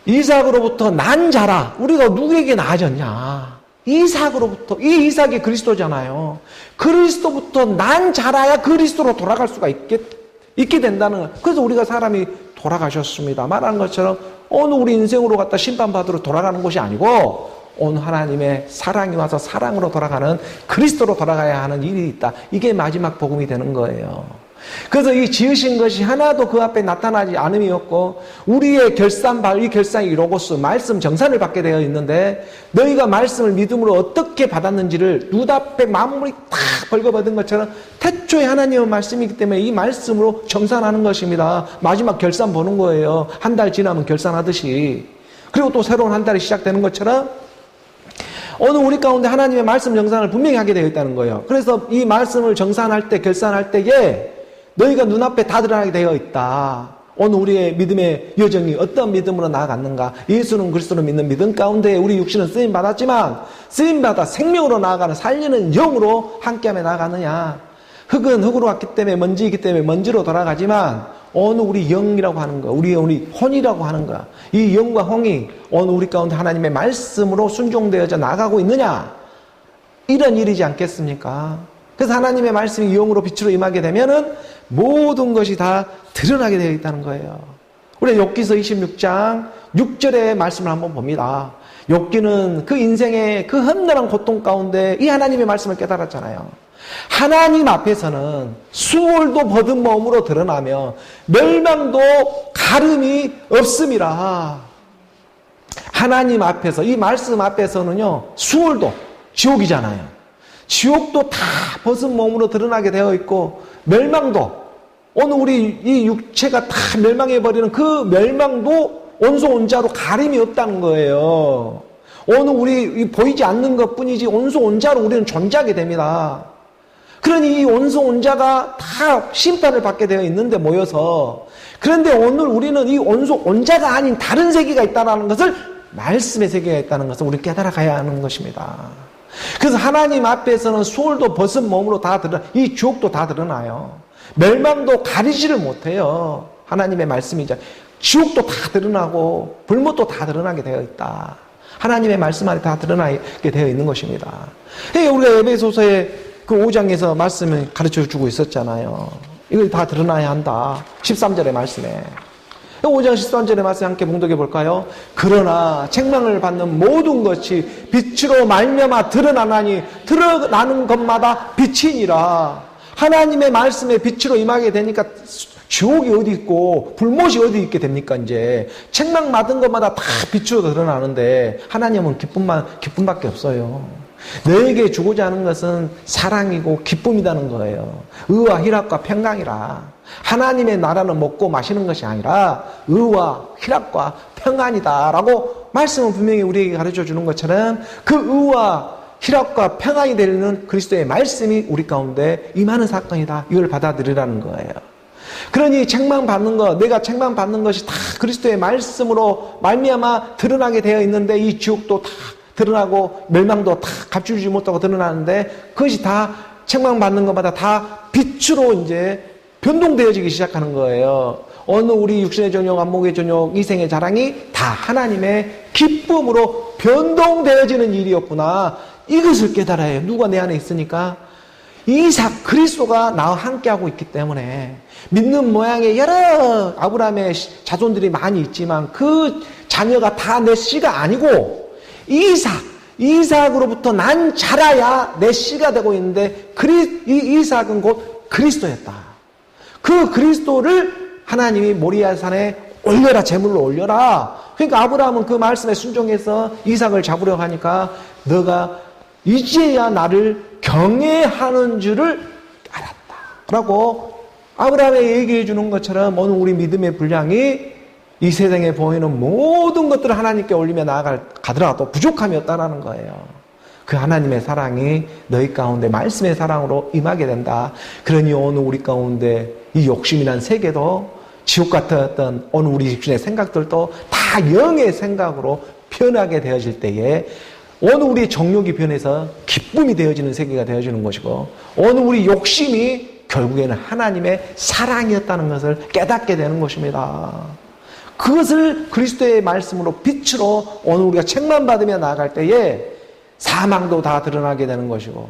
이삭으로부터 난 자라. 우리가 누구에게 낳아졌냐? 이삭으로부터. 이 이삭이 그리스도잖아요. 그리스도부터 난 자라야 그리스도로 돌아갈 수가 있게 된다는 거예요. 그래서 우리가 사람이 돌아가셨습니다. 말하는 것처럼 어느 우리 인생으로 갖다 심판받으러 돌아가는 것이 아니고 오늘 하나님의 사랑이 와서 사랑으로 돌아가는 그리스도로 돌아가야 하는 일이 있다. 이게 마지막 복음이 되는 거예요. 그래서 이 지으신 것이 하나도 그 앞에 나타나지 않음이었고 우리의 이 결산이 로고스 말씀 정산을 받게 되어 있는데 너희가 말씀을 믿음으로 어떻게 받았는지를 눈앞에 만물이 다 벌거벗은 것처럼 태초에 하나님의 말씀이기 때문에 이 말씀으로 정산하는 것입니다. 마지막 결산 보는 거예요. 한 달 지나면 결산하듯이. 그리고 또 새로운 한 달이 시작되는 것처럼 오늘 우리 가운데 하나님의 말씀 정산을 분명히 하게 되어 있다는 거예요. 그래서 이 말씀을 정산할 때 결산할 때에 너희가 눈앞에 다 드러나게 되어 있다. 오늘 우리의 믿음의 여정이 어떤 믿음으로 나아갔는가. 예수는 그리스도를 믿는 믿음 가운데 우리 육신은 쓰임받았지만 쓰임받아 생명으로 나아가는 살리는 영으로 함께하며 나아가느냐. 흙은 흙으로 왔기 때문에 먼지이기 때문에 먼지로 돌아가지만 어느 우리 영이라고 하는 거, 우리 혼이라고 하는 거, 이 영과 혼이 어느 우리 가운데 하나님의 말씀으로 순종되어져 나가고 있느냐. 이런 일이지 않겠습니까? 그래서 하나님의 말씀이 영으로 빛으로 임하게 되면은 모든 것이 다 드러나게 되어 있다는 거예요. 우리 욥기서 26장 6절의 말씀을 한번 봅니다. 욥기는 그 인생의 그 험난한 고통 가운데 이 하나님의 말씀을 깨달았잖아요. 하나님 앞에서는 수월도 버든 몸으로 드러나며 멸망도 가름이 없음이라. 하나님 앞에서 이 말씀 앞에서는요 수월도 지옥이잖아요. 지옥도 다 벗은 몸으로 드러나게 되어 있고 멸망도 오늘 우리 이 육체가 다 멸망해버리는 그 멸망도 온소온자로 가림이 없다는 거예요. 오늘 우리 보이지 않는 것 뿐이지 온소온자로 우리는 존재하게 됩니다. 그러니 이 온소온자가 다 심판을 받게 되어 있는데 모여서, 그런데 오늘 우리는 이 온소온자가 아닌 다른 세계가 있다는 것을, 말씀의 세계가 있다는 것을 우리 깨달아가야 하는 것입니다. 그래서 하나님 앞에서는 수월도 벗은 몸으로 다 이 주옥도 다 드러나요. 멸망도 가리지를 못해요. 하나님의 말씀이죠. 지옥도 다 드러나고 불못도 다 드러나게 되어 있다. 하나님의 말씀 안에 다 드러나게 되어 있는 것입니다. 우리가 에베소서의 그 5장에서 말씀을 가르쳐 주고 있었잖아요. 이걸 다 드러나야 한다. 13절의 말씀에. 5장 13절의 말씀 함께 봉독해 볼까요? 그러나 책망을 받는 모든 것이 빛으로 말미암아 드러나나니 드러나는 것마다 빛이니라. 하나님의 말씀에 빛으로 임하게 되니까 지옥이 어디 있고 불못이 어디 있게 됩니까? 이제 책망 받은 것마다 다 빛으로 드러나는데 하나님은 기쁨밖에 없어요. 너에게 주고자 하는 것은 사랑이고 기쁨이라는 거예요. 의와 희락과 평강이라. 하나님의 나라는 먹고 마시는 것이 아니라 의와 희락과 평안이다라고 말씀은 분명히 우리에게 가르쳐 주는 것처럼, 그 의와 희락과 평안이 되는 그리스도의 말씀이 우리 가운데 임하는 사건이다. 이걸 받아들이라는 거예요. 그러니 책망받는 것, 내가 책망받는 것이 다 그리스도의 말씀으로 말미암아 드러나게 되어 있는데, 이 지옥도 다 드러나고 멸망도 다 감추지 못하고 드러나는데, 그것이 다 책망받는 것마다 다 빛으로 이제 변동되어지기 시작하는 거예요. 어느 우리 육신의 전용, 안목의 전용, 이생의 자랑이 다 하나님의 기쁨으로 변동되어지는 일이었구나. 이것을 깨달아야 해요. 누가 내 안에 있으니까? 이삭 그리스도가 나와 함께하고 있기 때문에, 믿는 모양의 여러 아브라함의 자손들이 많이 있지만 그 자녀가 다 내 씨가 아니고 이삭으로부터 난 자라야 내 씨가 되고 있는데, 이 이삭은 곧 그리스도였다. 그 그리스도를 하나님이 모리아산에 올려라, 제물로 올려라. 그러니까 아브라함은 그 말씀에 순종해서 이삭을 잡으려고 하니까, 너가 이제야 나를 경외하는 줄을 알았다 라고 아브라함에 얘기해 주는 것처럼, 오늘 우리 믿음의 분량이 이 세상에 보이는 모든 것들을 하나님께 올리며 나아가더라도 부족함이 없다라는 거예요. 그 하나님의 사랑이 너희 가운데 말씀의 사랑으로 임하게 된다. 그러니 오늘 우리 가운데 이 욕심이란 세계도, 지옥 같았던 오늘 우리 육신의 생각들도 다 영의 생각으로 변하게 되어질 때에, 오늘 우리의 정욕이 변해서 기쁨이 되어지는 세계가 되어지는 것이고, 오늘 우리 욕심이 결국에는 하나님의 사랑이었다는 것을 깨닫게 되는 것입니다. 그것을 그리스도의 말씀으로 빛으로 오늘 우리가 책망받으며 나아갈 때에 사망도 다 드러나게 되는 것이고,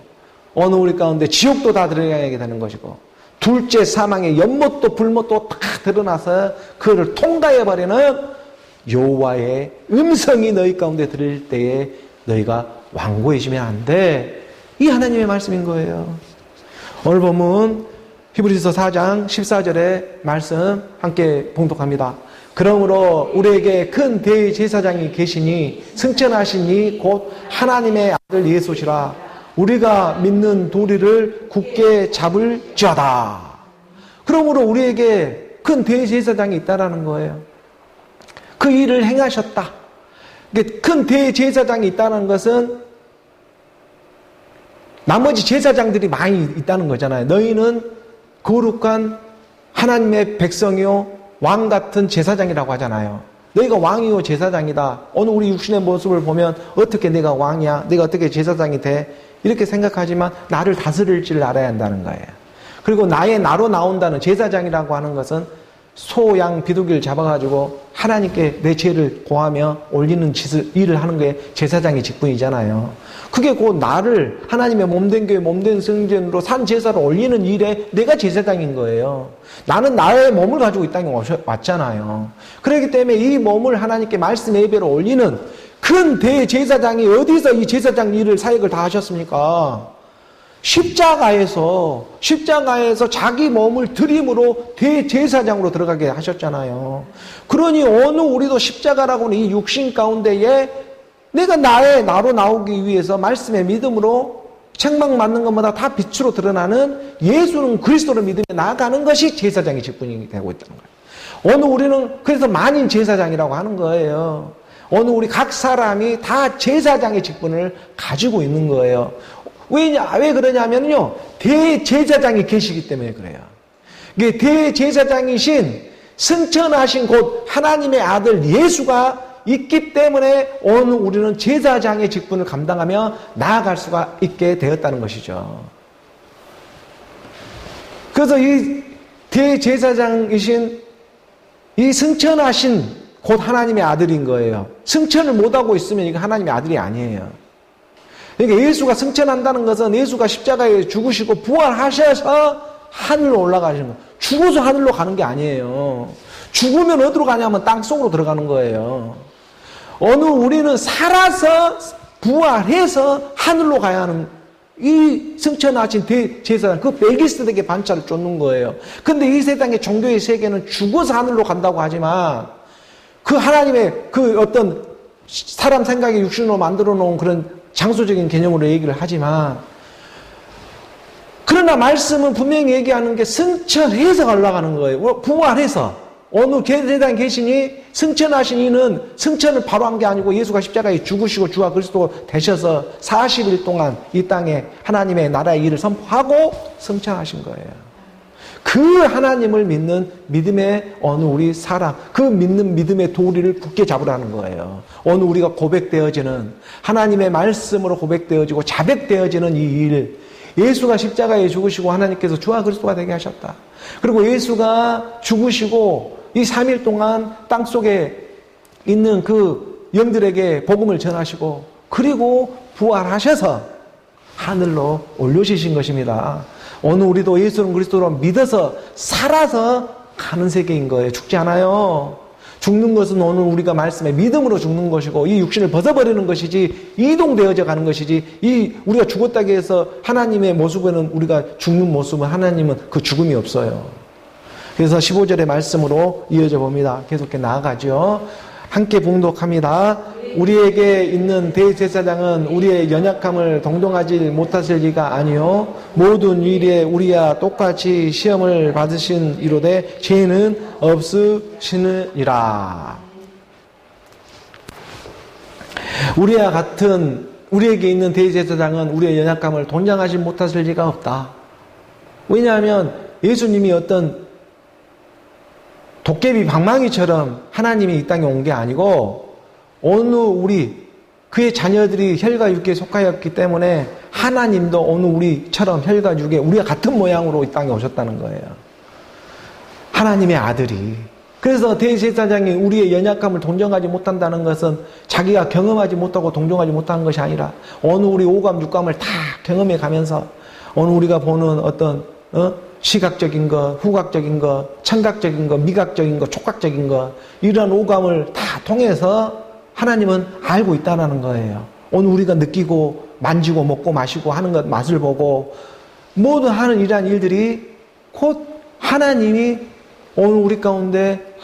오늘 우리 가운데 지옥도 다 드러나게 되는 것이고, 둘째 사망의 연못도 불못도 다 드러나서 그를 통과해버리는 여호와의 음성이 너희 가운데 들릴 때에 너희가 완고해지면 안 돼. 이 하나님의 말씀인 거예요. 오늘 본문 히브리서 4장 14절의 말씀 함께 봉독합니다. 그러므로 우리에게 큰 대제사장이 계시니 승천하신 이 곧 하나님의 아들 예수시라. 우리가 믿는 도리를 굳게 잡을지어다. 그러므로 우리에게 큰 대제사장이 있다라는 거예요. 그 일을 행하셨다. 큰 대제사장이 있다는 것은 나머지 제사장들이 많이 있다는 거잖아요. 너희는 거룩한 하나님의 백성이요 왕 같은 제사장이라고 하잖아요. 너희가 왕이요 제사장이다. 오늘 우리 육신의 모습을 보면 어떻게 내가 왕이야? 내가 어떻게 제사장이 돼? 이렇게 생각하지만 나를 다스릴 줄 알아야 한다는 거예요. 그리고 나로 나온다는 제사장이라고 하는 것은 소, 양, 비둘기를 잡아가지고 하나님께 내 죄를 고하며 올리는 일을 하는 게 제사장의 직분이잖아요. 그게 곧 나를 하나님의 몸된 교회, 몸된 성전으로 산 제사를 올리는 일에 내가 제사장인 거예요. 나는 나의 몸을 가지고 이 땅에 왔잖아요. 그렇기 때문에 이 몸을 하나님께 말씀 예배로 올리는 큰 대제사장이 어디서 이 제사장 일을 사역을 다 하셨습니까? 십자가에서 자기 몸을 드림으로 대제사장으로 들어가게 하셨잖아요. 그러니 오늘 우리도 십자가라고 하는 이 육신 가운데에 내가 나로 나오기 위해서 말씀의 믿음으로 책망 맞는 것보다 다 빛으로 드러나는 예수는 그리스도를 믿으며 나아가는 것이 제사장의 직분이 되고 있다는 거예요. 오늘 우리는 그래서 만인 제사장이라고 하는 거예요. 오늘 우리 각 사람이 다 제사장의 직분을 가지고 있는 거예요. 왜 그러냐면요. 대제사장이 계시기 때문에 그래요. 이게 대제사장이신 승천하신 곧 하나님의 아들 예수가 있기 때문에 오늘 우리는 제사장의 직분을 감당하며 나아갈 수가 있게 되었다는 것이죠. 그래서 이 대제사장이신 이 승천하신 곧 하나님의 아들인 거예요. 승천을 못하고 있으면 이거 하나님의 아들이 아니에요. 그러니까 예수가 승천한다는 것은 예수가 십자가에 죽으시고 부활하셔서 하늘로 올라가시는 거예요. 죽어서 하늘로 가는 게 아니에요. 죽으면 어디로 가냐면 땅속으로 들어가는 거예요. 오늘 우리는 살아서 부활해서 하늘로 가야 하는 이 승천하신 대제사장, 그 멜기스덱의 반차를 쫓는 거예요. 근데 이 세상의 종교의 세계는 죽어서 하늘로 간다고 하지만 그 하나님의 그 어떤 사람 생각에 육신으로 만들어 놓은 그런 장소적인 개념으로 얘기를 하지만 그러나 말씀은 분명히 얘기하는 게 승천해서 올라가는 거예요. 부활해서. 어느 세상에 계시니 승천하신 이는 승천을 바로 한 게 아니고 예수가 십자가에 죽으시고 주와 그리스도 되셔서 40일 동안 이 땅에 하나님의 나라의 일을 선포하고 승천하신 거예요. 그 하나님을 믿는 믿음의 어느 우리 사람, 그 믿는 믿음의 도리를 굳게 잡으라는 거예요. 어느 우리가 고백되어지는 하나님의 말씀으로 고백되어지고 자백되어지는 이 일, 예수가 십자가에 죽으시고 하나님께서 주와 그리스도가 되게 하셨다. 그리고 예수가 죽으시고 이 3일 동안 땅속에 있는 그 영들에게 복음을 전하시고 그리고 부활하셔서 하늘로 올려주신 것입니다. 오늘 우리도 예수는 그리스도로 믿어서 살아서 가는 세계인 거예요. 죽지 않아요. 죽는 것은 오늘 우리가 말씀에 믿음으로 죽는 것이고 이 육신을 벗어버리는 것이지 이동되어져 가는 것이지 이 우리가 죽었다고 해서 하나님의 모습에는 우리가 죽는 모습은 하나님은 그 죽음이 없어요. 그래서 15절의 말씀으로 이어져 봅니다. 계속해 나아가죠. 함께 봉독합니다. 우리에게 있는 대제사장은 우리의 연약함을 동정하지 못하실 리가 아니요 모든 일에 우리와 똑같이 시험을 받으신 이로되 죄는 없으시느니라. 우리와 같은 우리에게 있는 대제사장은 우리의 연약함을 동정하지 못하실 리가 없다. 왜냐하면 예수님이 어떤 도깨비 방망이처럼 하나님이 이 땅에 온 게 아니고 어느 우리 그의 자녀들이 혈과 육에 속하였기 때문에 하나님도 어느 우리처럼 혈과 육에 우리가 같은 모양으로 이 땅에 오셨다는 거예요. 하나님의 아들이. 그래서 대제사장이 우리의 연약함을 동정하지 못한다는 것은 자기가 경험하지 못하고 동정하지 못하는 것이 아니라 어느 우리 오감 육감을 다 경험해 가면서 어느 우리가 보는 어떤 시각적인 것, 후각적인 것, 청각적인 것, 미각적인 것, 촉각적인 것 이런 오감을 다 통해서 하나님은 알고 있다는 거예요. 오늘 우리가 느끼고 만지고 먹고 마시고 하는 것 맛을 보고 모든 하는 이러한 일들이 곧 하나님이 오늘 우리 가운데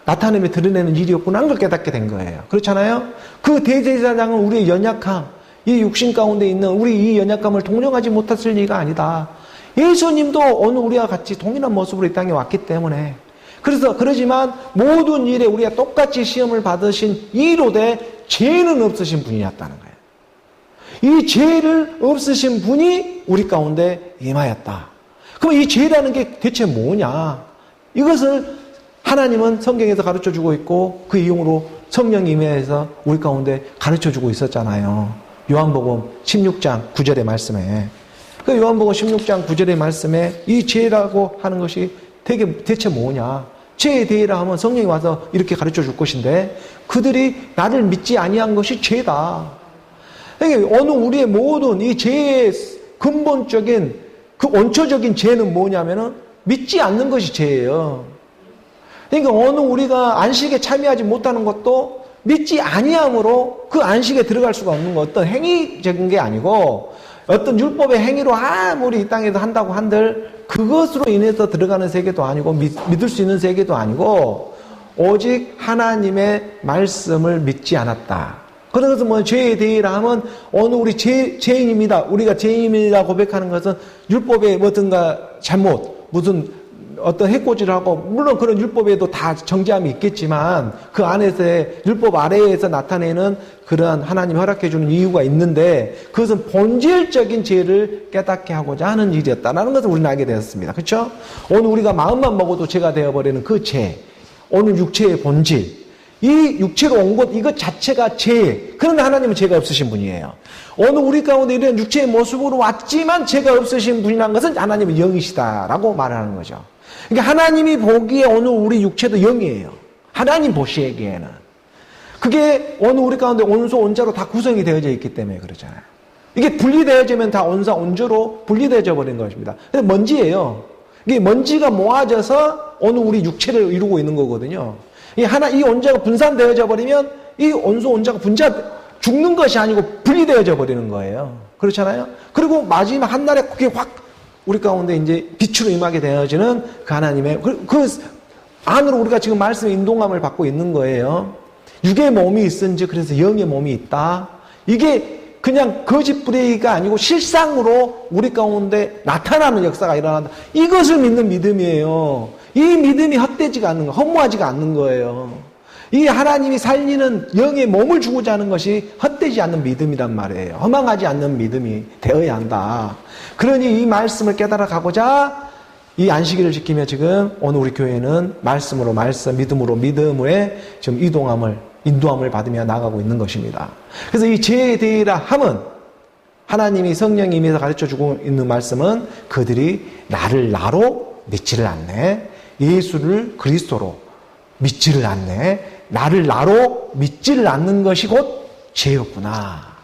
나타내며 드러내는 일이었구나 하는 걸 깨닫게 된 거예요. 그렇잖아요? 그 대제사장은 우리의 연약함, 이 육신 가운데 있는 우리 이 연약함을 동정하지 못했을 리가 아니다. 예수님도 오늘 우리와 같이 동일한 모습으로 이 땅에 왔기 때문에 그러지만 모든 일에 우리가 똑같이 시험을 받으신 이로되 죄는 없으신 분이었다는 거예요. 이 죄를 없으신 분이 우리 가운데 임하였다. 그럼 이 죄라는 게 대체 뭐냐? 이것을 하나님은 성경에서 가르쳐주고 있고 그 이용으로 성령이 임해서 우리 가운데 가르쳐주고 있었잖아요. 요한복음 16장 9절의 말씀에 그 요한복음 16장 9절의 말씀에 이 죄라고 하는 것이 대체 뭐냐? 죄에 대해라 하면 성령이 와서 이렇게 가르쳐 줄 것인데 그들이 나를 믿지 아니한 것이 죄다. 그러니까 어느 우리의 모든 이 죄의 근본적인 그 원초적인 죄는 뭐냐면은 믿지 않는 것이 죄예요. 그러니까 어느 우리가 안식에 참여하지 못하는 것도 믿지 아니함으로 그 안식에 들어갈 수가 없는 것, 어떤 행위적인 게 아니고 어떤 율법의 행위로 아무리 이 땅에서 한다고 한들 그것으로 인해서 들어가는 세계도 아니고 믿을 수 있는 세계도 아니고 오직 하나님의 말씀을 믿지 않았다. 그래서 뭐 죄에 대해라 하면 오늘 우리 죄인입니다. 우리가 죄인입니다 고백하는 것은 율법의 뭐든가 잘못, 무슨 어떤 해코지를 하고, 물론 그런 율법에도 다 정죄함이 있겠지만 그 안에서의 율법 아래에서 나타내는 그러한 하나님이 허락해 주는 이유가 있는데, 그것은 본질적인 죄를 깨닫게 하고자 하는 일이었다라는 것을 우리는 알게 되었습니다. 그렇죠? 오늘 우리가 마음만 먹어도 죄가 되어버리는 그 죄, 오늘 육체의 본질, 이 육체로 온 것, 이것 자체가 죄. 그런데 하나님은 죄가 없으신 분이에요. 오늘 우리 가운데 이런 육체의 모습으로 왔지만 죄가 없으신 분이라는 것은 하나님은 영이시다라고 말하는 거죠. 그러니까 하나님이 보기에 오늘 우리 육체도 영이에요. 하나님 보시기에는. 그게 오늘 우리 가운데 온소, 온자로 다 구성이 되어져 있기 때문에 그러잖아요. 이게 분리되어지면 다 온사, 온조로 분리되어져 버린 것입니다. 근데 먼지예요. 이게 먼지가 모아져서 오늘 우리 육체를 이루고 있는 거거든요. 이 온자가 분산되어져 버리면 이 온소, 온자가 죽는 것이 아니고 분리되어져 버리는 거예요. 그렇잖아요? 그리고 마지막 한날에 그게 확 우리 가운데 이제 빛으로 임하게 되어지는 그 하나님의 그 안으로 우리가 지금 말씀의 인동감을 받고 있는 거예요. 육의 몸이 있은지 그래서 영의 몸이 있다. 이게 그냥 거짓 불의가 아니고 실상으로 우리 가운데 나타나는 역사가 일어난다. 이것을 믿는 믿음이에요. 이 믿음이 헛되지가 않는 거, 허무하지가 않는 거예요. 이 하나님이 살리는 영의 몸을 주고자 하는 것이 헛되지 않는 믿음이란 말이에요. 허망하지 않는 믿음이 되어야 한다. 그러니 이 말씀을 깨달아 가고자 이 안식일을 지키며 지금 오늘 우리 교회는 말씀으로 말씀, 믿음으로 믿음에 지금 인도함을 받으며 나가고 있는 것입니다. 그래서 이 죄에 대해라 함은 하나님이 성령이 임해서 가르쳐주고 있는 말씀은 그들이 나를 나로 믿지를 않네. 예수를 그리스도로 믿지를 않네. 나를 나로 믿지를 않는 것이 곧 죄였구나.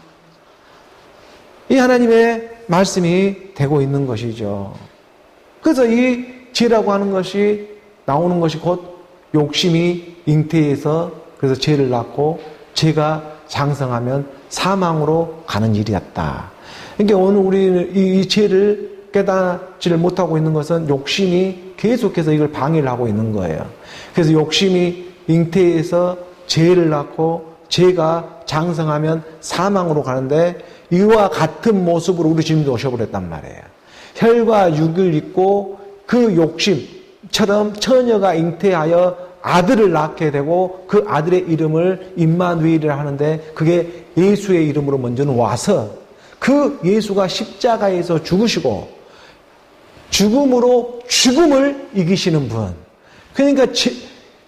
이 하나님의 말씀이 되고 있는 것이죠. 그래서 이 죄라고 하는 것이 나오는 것이 곧 욕심이 잉태해서 그래서 죄를 낳고 죄가 장성하면 사망으로 가는 일이었다. 그러니까 오늘 우리는 이 죄를 깨닫지를 못하고 있는 것은 욕심이 계속해서 이걸 방해를 하고 있는 거예요. 그래서 욕심이 잉태해서 죄를 낳고 죄가 장성하면 사망으로 가는데 이와 같은 모습으로 우리 주님도 오셔버렸단 말이에요. 혈과 육을 입고 그 욕심처럼 처녀가 잉태하여 아들을 낳게 되고 그 아들의 이름을 임마누엘이라 하는데 그게 예수의 이름으로 먼저는 와서 그 예수가 십자가에서 죽으시고 죽음으로 죽음을 이기시는 분. 그러니까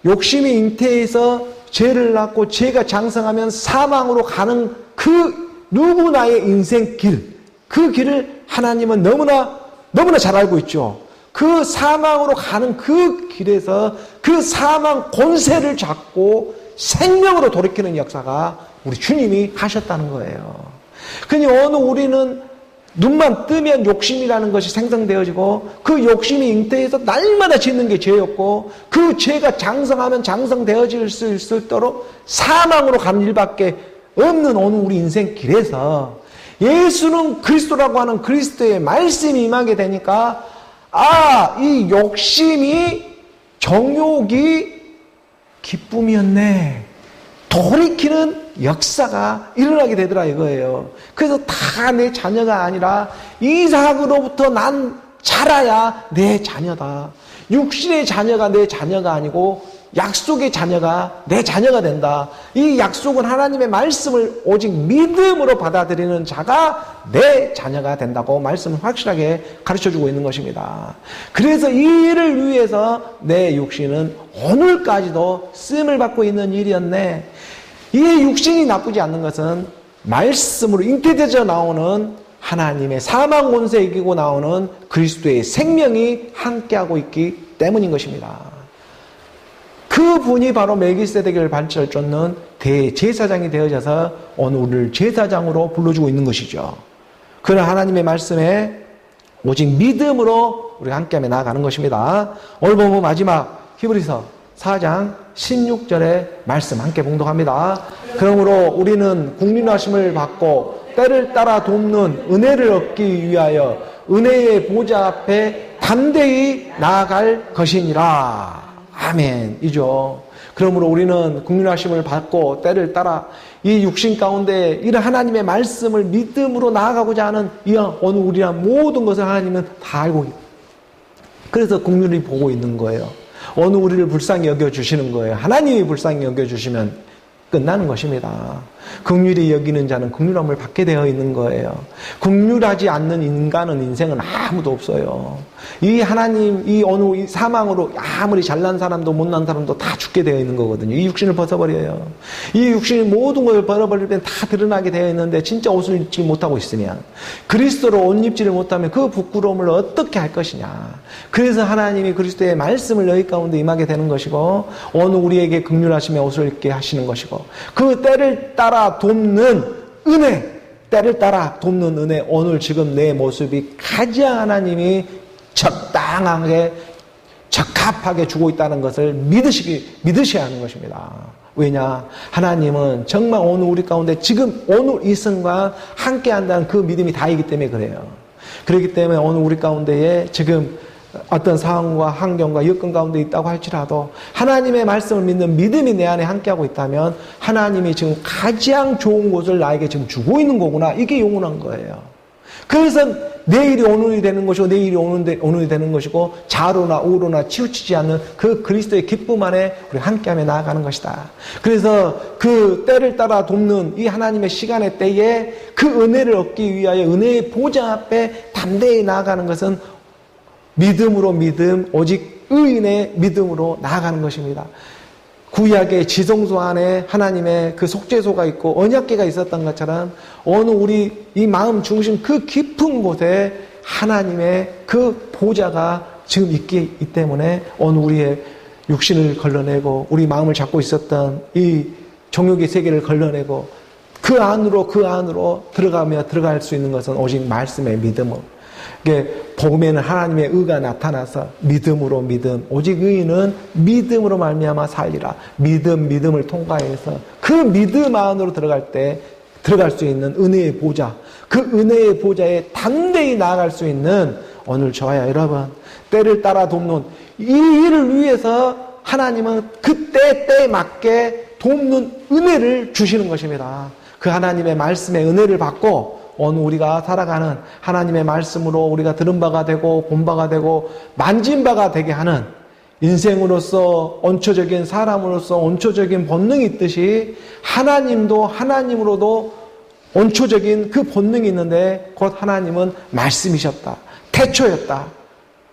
욕심이 잉태해서 죄를 낳고 죄가 장성하면 사망으로 가는 그 누구나의 인생 길, 그 길을 하나님은 너무나 잘 알고 있죠. 그 사망으로 가는 그 길에서 그 사망 권세를 잡고 생명으로 돌이키는 역사가 우리 주님이 하셨다는 거예요. 그러니 오늘 우리는 눈만 뜨면 욕심이라는 것이 생성되어지고 그 욕심이 잉태해서 날마다 짓는 게 죄였고 그 죄가 장성하면 장성되어질 수 있도록 사망으로 가는 일밖에 없는 오늘 우리 인생 길에서 예수는 그리스도라고 하는 그리스도의 말씀이 임하게 되니까 이 욕심이 정욕이 기쁨이었네. 돌이키는 역사가 일어나게 되더라 이거예요. 그래서 다 내 자녀가 아니라 이삭으로부터 난 자라야 내 자녀다. 육신의 자녀가 내 자녀가 아니고 약속의 자녀가 내 자녀가 된다. 이 약속은 하나님의 말씀을 오직 믿음으로 받아들이는 자가 내 자녀가 된다고 말씀을 확실하게 가르쳐주고 있는 것입니다. 그래서 이 일을 위해서 내 육신은 오늘까지도 쓰임을 받고 있는 일이었네. 이 육신이 나쁘지 않는 것은 말씀으로 잉태되어 나오는 하나님의 사망 권세 이기고 나오는 그리스도의 생명이 함께하고 있기 때문인 것입니다. 그 분이 바로 멜기세덱을 반차를 쫓는 대제사장이 되어져서 오늘 우리를 제사장으로 불러주고 있는 것이죠. 그런 하나님의 말씀에 오직 믿음으로 우리가 함께하며 나아가는 것입니다. 오늘 보면 마지막 히브리서 4장 16절의 말씀 함께 봉독합니다. 그러므로 우리는 국민하심을 받고 때를 따라 돕는 은혜를 얻기 위하여 은혜의 보좌 앞에 담대히 나아갈 것이니라. 아멘이죠. 그러므로 우리는 국률하심을 받고 때를 따라 이 육신 가운데 이런 하나님의 말씀을 믿음으로 나아가고자 하는 이 어느 우리나 모든 것을 하나님은 다 알고 있고, 그래서 국률이 보고 있는 거예요. 어느 우리를 불쌍히 여겨주시는 거예요. 하나님이 불쌍히 여겨주시면 끝나는 것입니다. 긍휼히 여기는 자는 긍휼함을 받게 되어 있는 거예요. 긍휼하지 않는 인간은 인생은 아무도 없어요. 이 하나님, 이 어느 이 사망으로 아무리 잘난 사람도 못난 사람도 다 죽게 되어 있는 거거든요. 이 육신을 벗어버려요. 이 육신이 모든 것을 벗어버릴 땐 다 드러나게 되어 있는데 진짜 옷을 입지 못하고 있으면, 그리스도로 옷 입지를 못하면 그 부끄러움을 어떻게 할 것이냐. 그래서 하나님이 그리스도의 말씀을 너희 가운데 임하게 되는 것이고, 어느 우리에게 긍휼하시며 옷을 입게 하시는 것이고, 그 때를 따라 돕는 은혜, 때를 따라 돕는 은혜, 오늘 지금 내 모습이 가장 하나님이 적당하게 적합하게 주고 있다는 것을 믿으셔야 하는 것입니다. 왜냐? 하나님은 정말 오늘 우리 가운데 지금 오늘 이 순간 함께 한다는 그 믿음이 다이기 때문에 그래요. 그렇기 때문에 오늘 우리 가운데에 지금 어떤 상황과 환경과 여건 가운데 있다고 할지라도 하나님의 말씀을 믿는 믿음이 내 안에 함께하고 있다면 하나님이 지금 가장 좋은 것을 나에게 지금 주고 있는 거구나. 이게 영원한 거예요. 그래서 내일이 오늘이 되는 것이고 내일이 오늘이 되는 것이고 좌로나 우로나 치우치지 않는 그 그리스도의 기쁨 안에 우리 함께하며 나아가는 것이다. 그래서 그 때를 따라 돕는 이 하나님의 시간의 때에 그 은혜를 얻기 위하여 은혜의 보좌 앞에 담대히 나아가는 것은 믿음으로 믿음, 오직 의인의 믿음으로 나아가는 것입니다. 구약의 지성소 안에 하나님의 그 속죄소가 있고 언약궤가 있었던 것처럼 어느 우리 이 마음 중심 그 깊은 곳에 하나님의 그 보좌가 지금 있기 때문에 어느 우리의 육신을 걸러내고 우리 마음을 잡고 있었던 이 정욕의 세계를 걸러내고 그 안으로 들어갈 수 있는 것은 오직 말씀의 믿음으로. 이게 복음에는 하나님의 의가 나타나서 믿음으로 믿음, 오직 의인은 믿음으로 말미암아 살리라. 믿음을 통과해서 그 믿음 안으로 들어갈 수 있는 은혜의 보좌, 그 은혜의 보좌에 담대히 나아갈 수 있는 오늘 저와 여러분, 때를 따라 돕는 이 일을 위해서 하나님은 그 때에 맞게 돕는 은혜를 주시는 것입니다. 그 하나님의 말씀의 은혜를 받고 오늘 우리가 살아가는 하나님의 말씀으로 우리가 들은 바가 되고 본 바가 되고 만진 바가 되게 하는 인생으로서 원초적인 사람으로서 원초적인 본능이 있듯이 하나님도 하나님으로도 원초적인 그 본능이 있는데 곧 하나님은 말씀이셨다. 태초였다.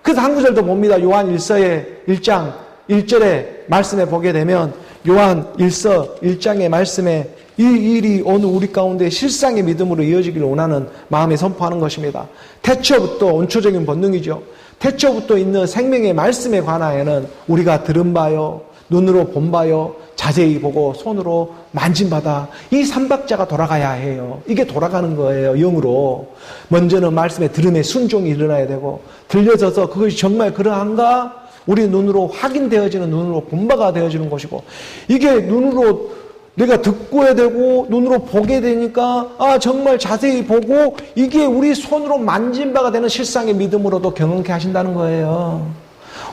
그래서 한 구절도 봅니다. 요한 1서의 1장 1절에 말씀에 보게 되면 요한 1서 1장의 말씀에 이 일이 오늘 우리 가운데 실상의 믿음으로 이어지기를 원하는 마음에 선포하는 것입니다. 태초부터 원초적인 본능이죠. 태초부터 있는 생명의 말씀에 관하여는 우리가 들은 바요, 눈으로 본 바요, 자세히 보고 손으로 만진 바다. 이 삼박자가 돌아가야 해요. 이게 돌아가는 거예요. 영으로. 먼저는 말씀에 들음에 순종이 일어나야 되고 들려져서 그것이 정말 그러한가? 우리 눈으로 확인되어지는 눈으로 본 바가 되어지는 것이고 이게 눈으로 내가 듣고 해야 되고 눈으로 보게 되니까 정말 자세히 보고 이게 우리 손으로 만진 바가 되는 실상의 믿음으로도 경험케 하신다는 거예요.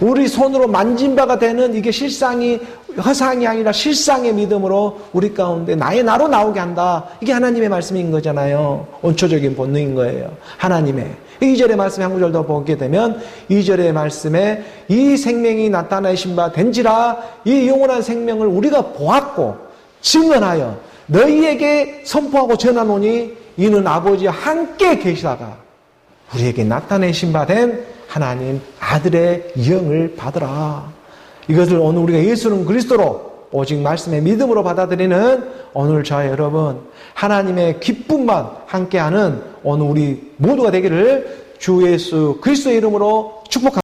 우리 손으로 만진 바가 되는 이게 실상이 허상이 아니라 실상의 믿음으로 우리 가운데 나로 나오게 한다. 이게 하나님의 말씀인 거잖아요. 원초적인 본능인 거예요. 하나님의 2절의 말씀에 한 구절 더 보게 되면 2절의 말씀에 이 생명이 나타나신 바 된지라 이 영원한 생명을 우리가 보았고 증언하여 너희에게 선포하고 전하노니 이는 아버지와 함께 계시다가 우리에게 나타내신 바 된 하나님 아들의 영을 받으라. 이것을 오늘 우리가 예수는 그리스도로 오직 말씀의 믿음으로 받아들이는 오늘 저와 여러분 하나님의 기쁨만 함께하는 오늘 우리 모두가 되기를 주 예수 그리스도의 이름으로 축복합니다.